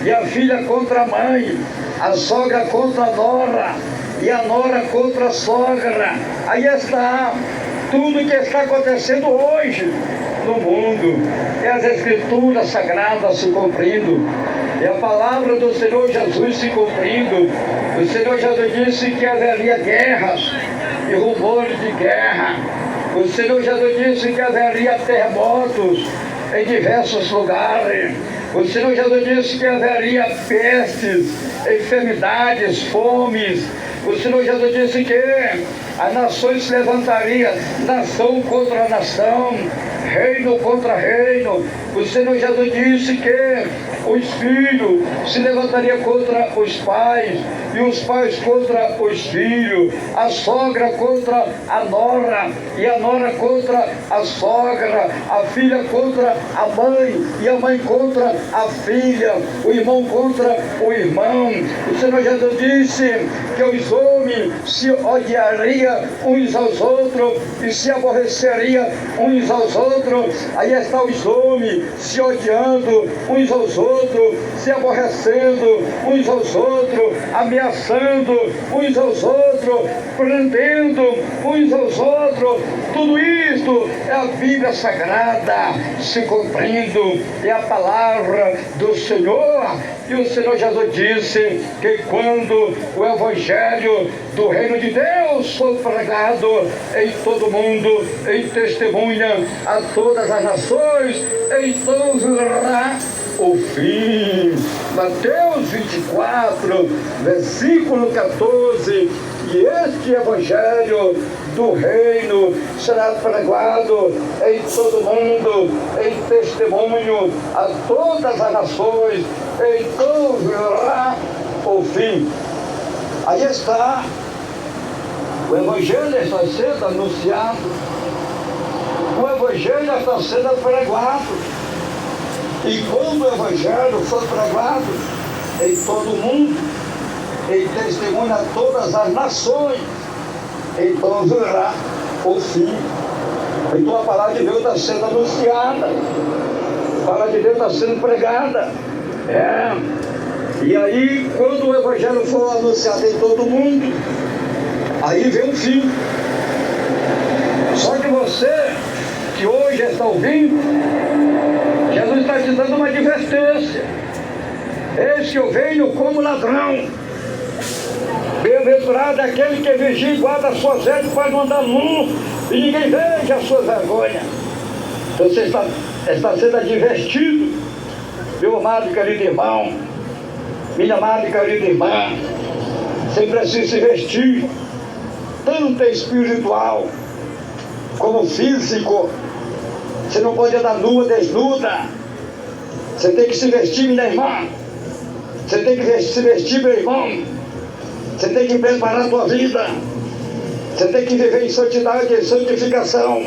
e a filha contra a mãe, a sogra contra a nora, e a nora contra a sogra. Aí está tudo que está acontecendo hoje no mundo. É as Escrituras Sagradas se cumprindo, é a palavra do Senhor Jesus se cumprindo. O Senhor Jesus disse que haveria guerras e rumores de guerra. O Senhor Jesus disse que haveria terremotos em diversos lugares. O Senhor Jesus disse que haveria pestes, enfermidades, fomes. O Senhor Jesus disse que as nações se levantariam, nação contra nação, reino contra reino. O Senhor Jesus disse que os filhos se levantariam contra os pais, e os pais contra os filhos, a sogra contra a nora, e a nora contra a sogra, a filha contra a mãe, e a mãe contra a filha, o irmão contra o irmão. O Senhor Jesus disse que os homens se odiariam uns aos outros e se aborreceriam uns aos outros. Aí estão os homens se odiando uns aos outros, se aborrecendo uns aos outros, ameaçando uns aos outros, prendendo uns aos outros. Tudo isto é a Bíblia Sagrada se cumprindo, é a palavra do Senhor. E o Senhor Jesus disse que quando o Evangelho do Reino de Deus for pregado em todo o mundo, em testemunha a todas as nações, então virá o fim. Mateus 24, versículo 14. E este Evangelho do Reino será pregado em todo o mundo, em testemunho a todas as nações, então virá o fim. Aí está, o Evangelho está sendo anunciado, o Evangelho está sendo pregado. E quando o Evangelho for pregado em todo o mundo, em testemunho a todas as nações, então virá o fim. Então a palavra de Deus está sendo anunciada, a palavra de Deus está sendo pregada. E aí, quando o Evangelho for anunciado em todo o mundo, aí vem o fim. Só que você, que hoje está ouvindo, Jesus está te dando uma advertência. Eis que eu venho como ladrão. Bem-aventurado aquele que vigia e guarda as suas velas para não andar nu e ninguém veja a sua vergonha. Então você está sendo advertido, meu amado e querido irmão, minha amada e querida irmã. Você precisa se vestir, tanto espiritual como físico. Você não pode andar nua, desnuda. Você tem que se vestir, minha irmã. Você tem que se vestir, meu irmão. Você tem que preparar a tua vida. Você tem que viver em santidade e santificação.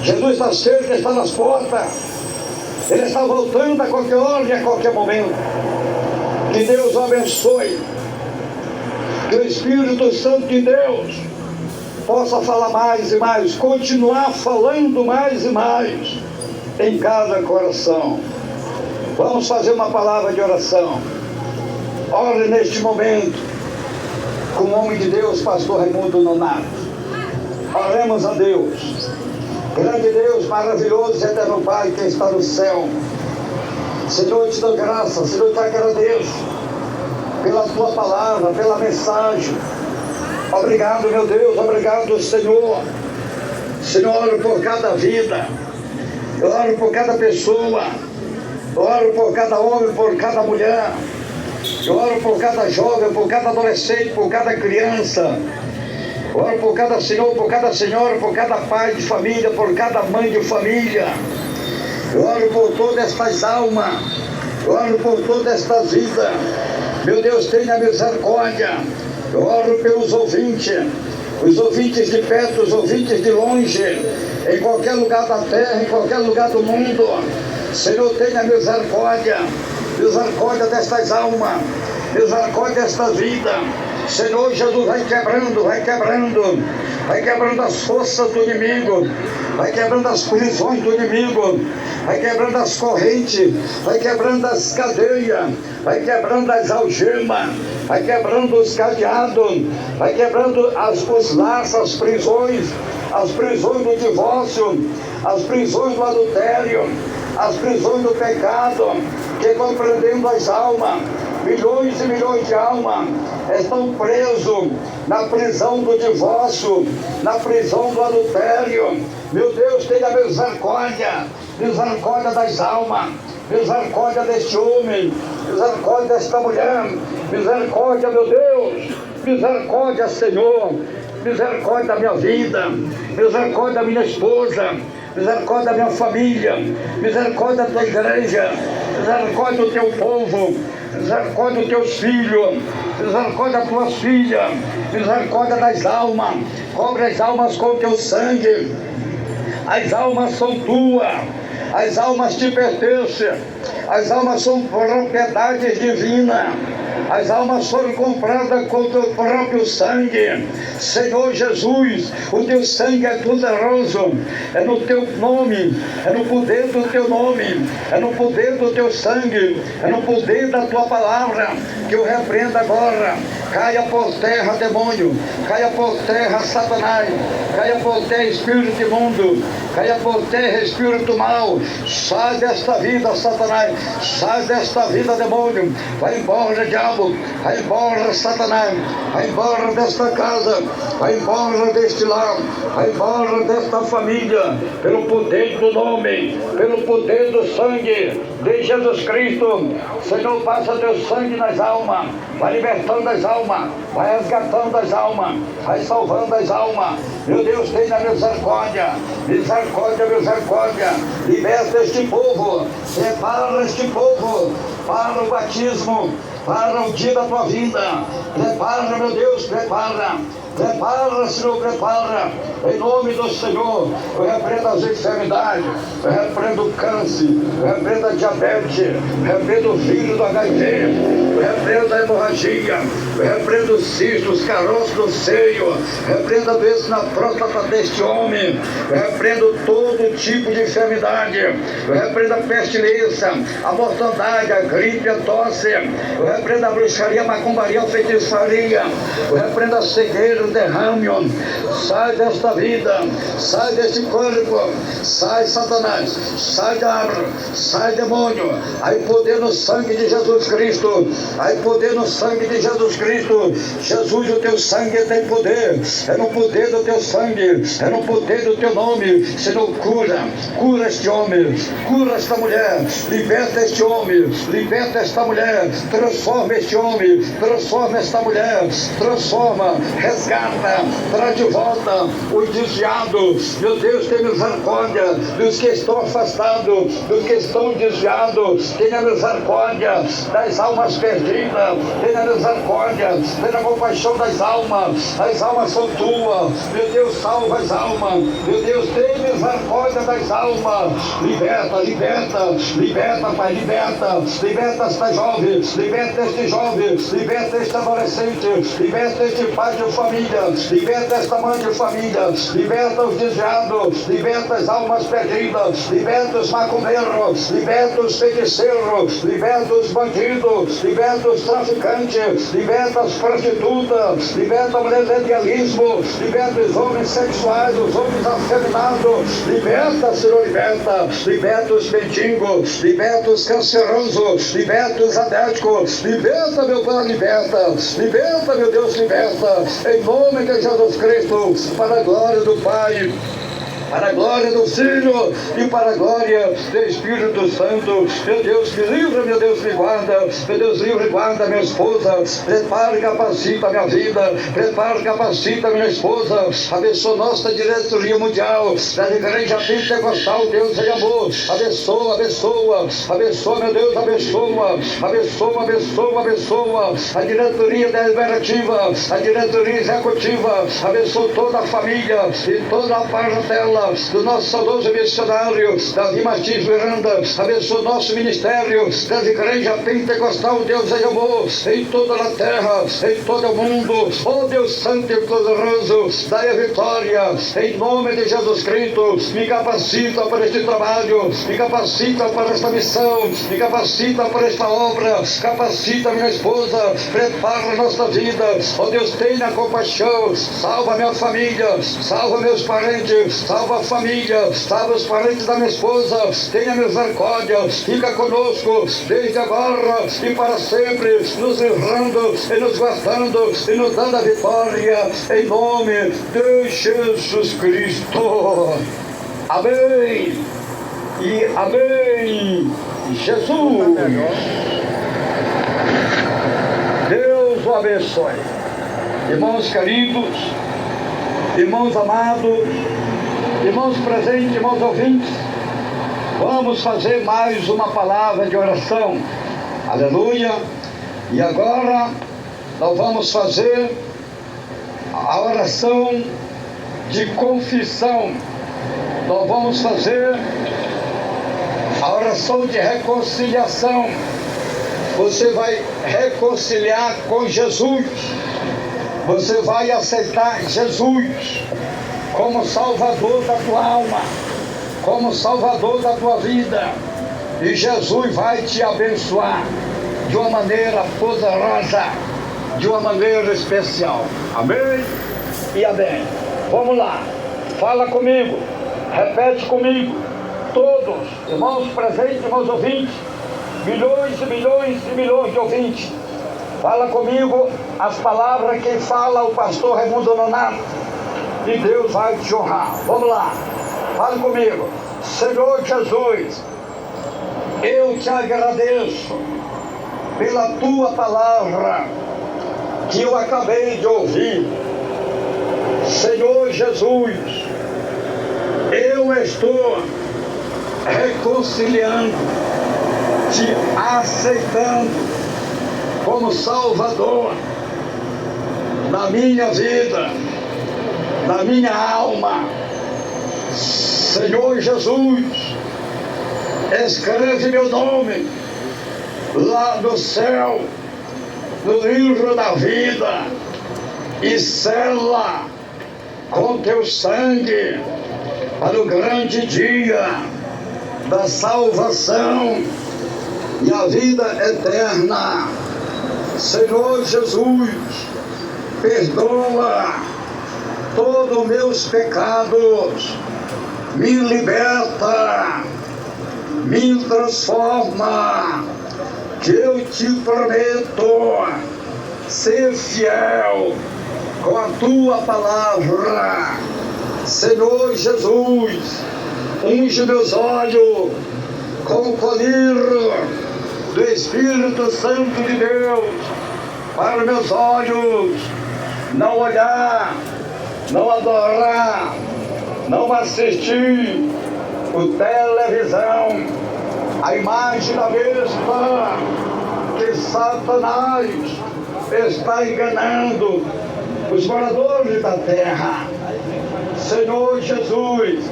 Jesus está cerca, está nas portas. Ele está voltando a qualquer hora e a qualquer momento. Que Deus o abençoe. Que o Espírito Santo de Deus possa falar mais e mais, continuar falando mais e mais em cada coração. Vamos fazer uma palavra de oração. Ore neste momento com o homem de Deus, pastor Raimundo Nonato. Oremos a Deus. Grande Deus, maravilhoso, eterno Pai que está no céu. Senhor, eu te dou graça, Senhor, eu te agradeço pela tua palavra, pela mensagem. Obrigado, meu Deus, obrigado, Senhor. Senhor, oro por cada vida, eu oro por cada pessoa, eu oro por cada homem, por cada mulher, eu oro por cada jovem, por cada adolescente, por cada criança, eu oro por cada senhor, por cada senhora, por cada pai de família, por cada mãe de família, eu oro por todas estas almas, eu oro por toda esta vida. Meu Deus, tenha misericórdia. Eu oro pelos ouvintes, os ouvintes de perto, os ouvintes de longe, em qualquer lugar da terra, em qualquer lugar do mundo. Senhor, tenha misericórdia, misericórdia destas almas, misericórdia desta vida. Senhor Jesus, vai quebrando, vai quebrando, vai quebrando as forças do inimigo, vai quebrando as prisões do inimigo, vai quebrando as correntes, vai quebrando as cadeias, vai quebrando as algemas, vai quebrando os cadeados, vai quebrando os laços, as prisões do divórcio, as prisões do adultério, as prisões do pecado, que vão prendendo as almas. Milhões e milhões de almas estão presos na prisão do divórcio, na prisão do adultério. Meu Deus, tenha misericórdia, misericórdia das almas, misericórdia deste homem, misericórdia desta mulher, misericórdia, meu Deus, misericórdia, Senhor, misericórdia da minha vida, misericórdia da minha esposa, misericórdia da minha família, misericórdia da tua igreja, misericórdia do teu povo, misericórdia dos teus filhos, misericórdia das tuas filhas, misericórdia das almas, cobre as almas com o teu sangue. As almas são tuas, as almas te pertencem, as almas são propriedades divinas, as almas foram compradas com o teu próprio sangue. Senhor Jesus, o teu sangue é poderoso, é no teu nome, é no poder do teu nome, é no poder do teu sangue, é no poder da tua palavra, que eu repreendo agora. Caia por terra, demônio, caia por terra, Satanás, caia por terra, espírito imundo, caia por terra, espírito mau. Sai desta vida, Satanás, sai desta vida, demônio, vai embora, diabo, vai embora, Satanás, vai embora desta casa, vai embora deste lar, vai embora desta família, pelo poder do nome, pelo poder do sangue de Jesus Cristo. Senhor, passa teu sangue nas almas, vai libertando as almas, vai resgatando as almas, vai salvando as almas. Meu Deus, tenha misericórdia, misericórdia, misericórdia. Liberta este povo, prepara este povo para o batismo, para o dia da tua vinda. Prepara, meu Deus, prepara. Prepara, Senhor, prepara, em nome do Senhor. Eu repreendo as enfermidades, eu repreendo o câncer, eu repreendo a diabetes, eu repreendo o vírus do HIV, eu repreendo a hemorragia, eu repreendo os cistos, os caroços do seio, eu repreendo a doença na próstata deste homem, eu repreendo todo tipo de enfermidade, eu repreendo a pestilência, a mortandade, a gripe, a tosse, eu repreendo a bruxaria, a macumbaria, a feitiçaria, eu repreendo a cegueira, o derrame. Sai desta vida, sai deste corpo, sai, Satanás, sai diabo, sai demônio. Aí poder no sangue de Jesus Cristo, aí poder no sangue de Jesus Cristo. Jesus, o teu sangue tem poder, é no poder do teu sangue, é no poder do teu nome. Senhor, cura este homem, cura esta mulher, liberta este homem, liberta esta mulher, transforma este homem, transforma esta mulher, transforma, resgata, traz de volta os desviados. Meu Deus, tenha misericórdia dos que estão afastados, dos que estão desviados. Tenha misericórdia das almas perdidas, tenha misericórdia, tenha compaixão das almas. As almas são tuas, meu Deus, salva as almas. Meu Deus, tenha misericórdia das almas. Liberta, liberta, liberta, Pai, liberta, liberta esta jovem, liberta este jovem, liberta este adolescente, liberta este pai de família, liberta esta mãe de família, liberta os desviados, liberta as almas perdidas, liberta os macumbeiros, liberta os feiticeiros, liberta os bandidos, liberta os traficantes, liberta as prostitutas, liberta a mulher de idealismo, liberta os homens sexuais, os homens afeminados, liberta, Senhor, liberta os mendigos, liberta os cancerosos, liberta os adéticos, liberta, meu Pai, liberta, meu Deus, liberta, em nome de Jesus Cristo, para a glória do Pai, para a glória do Filho e para a glória do Espírito Santo. Meu Deus, me livra, meu Deus, me guarda. Meu Deus, livra e guarda minha esposa. Prepara e capacita a minha vida. Prepara e capacita a minha esposa. Abençoa nossa diretoria mundial da Igreja Pentecostal, Deus e amor. Abençoa, abençoa, abençoa, meu Deus, abençoa, abençoa, abençoa, abençoa a diretoria deliberativa, a diretoria executiva. Abençoa toda a família e toda a parentela do nosso saudoso missionário Davi Martins Miranda. Abençoa o nosso ministério das igrejas pentecostal, Deus e amor, em toda a terra, em todo o mundo. Oh Deus Santo e poderoso, dai a vitória em nome de Jesus Cristo. Me capacita para este trabalho, me capacita para esta missão, me capacita para esta obra. Capacita minha esposa, prepara a nossa vida. Oh Deus, tenha compaixão, salva minha família, salva meus parentes, salva a família, salva os parentes da minha esposa. Tenha misericórdia, fica conosco desde agora e para sempre, nos livrando e nos guardando e nos dando a vitória em nome de Jesus Cristo. Amém e amém. Jesus, Deus o abençoe. Irmãos queridos, irmãos amados, irmãos presentes, irmãos ouvintes, vamos fazer mais uma palavra de oração. Aleluia. E agora nós vamos fazer a oração de confissão. Nós vamos fazer a oração de reconciliação. Você vai reconciliar com Jesus. Você vai aceitar Jesus como Salvador da tua alma, como Salvador da tua vida. E Jesus vai te abençoar de uma maneira poderosa, de uma maneira especial. Amém e amém. Vamos lá, fala comigo, repete comigo, todos, irmãos presentes, irmãos ouvintes, milhões e milhões e milhões de ouvintes. Fala comigo as palavras que fala o pastor Raimundo Nonato, e Deus vai te honrar. Vamos lá, fala comigo. Senhor Jesus, eu te agradeço pela tua palavra que eu acabei de ouvir. Senhor Jesus, eu estou reconciliando, te aceitando como Salvador da minha vida, da minha alma. Senhor Jesus, escreve meu nome lá no céu, no livro da vida, e sela com teu sangue para o grande dia da salvação e a vida eterna. Senhor Jesus, perdoa todos os meus pecados, me liberta, me transforma, que eu te prometo ser fiel com a tua palavra. Senhor Jesus, unge meus olhos com o colírio do Espírito Santo de Deus, para meus olhos não olhar, não adorar, não assistir o televisão, a imagem da besta que Satanás está enganando os moradores da terra. Senhor Jesus,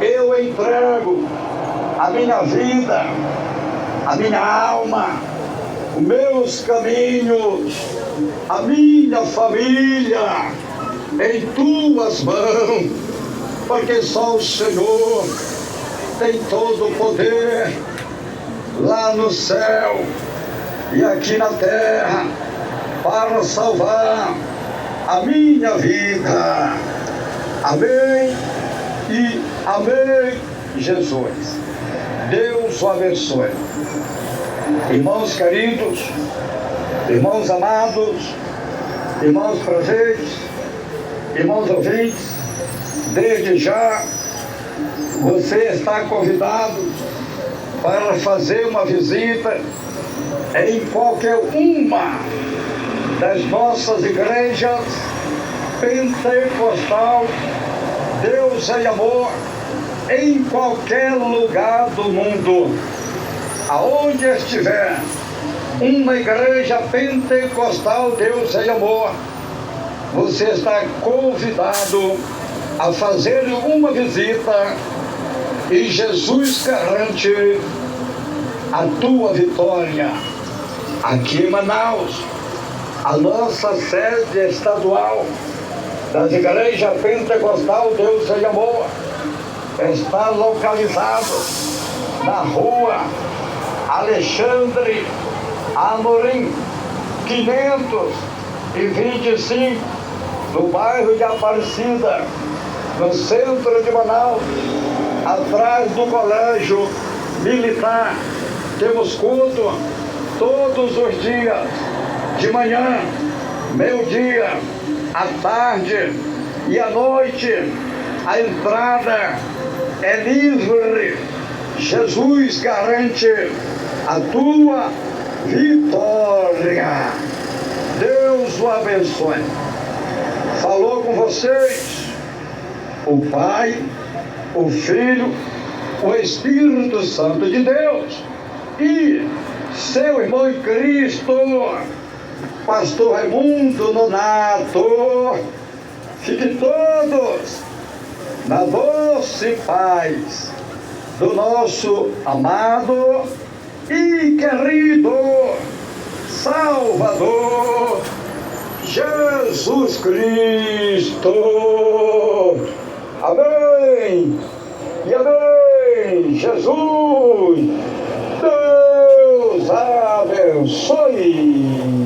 eu entrego a minha vida, a minha alma, os meus caminhos, a minha família em tuas mãos, porque só o Senhor tem todo o poder lá no céu e aqui na terra para salvar a minha vida. Amém e amém, Jesus. Deus o abençoe. Irmãos queridos, irmãos amados, irmãos presentes, irmãos ouvintes, desde já, você está convidado para fazer uma visita em qualquer uma das nossas igrejas pentecostal, Deus é amor, em qualquer lugar do mundo. Aonde estiver uma igreja pentecostal, Deus é amor, você está convidado a fazer uma visita e Jesus garante a tua vitória. Aqui em Manaus, a nossa sede estadual das igrejas pentecostal Deus é amor está localizado na rua Alexandre Amorim 525, no bairro de Aparecida, no centro de Manaus, atrás do colégio militar. Temos culto todos os dias, de manhã, meio-dia, à tarde e à noite. A entrada é livre. Jesus garante a tua vitória. Deus o abençoe. Falou com vocês o Pai, o Filho, o Espírito Santo de Deus e seu irmão em Cristo, Pastor Raimundo Nonato. Fiquem todos na doce paz do nosso amado e querido Salvador Jesus Cristo. Amém e amém. Jesus, Deus abençoe.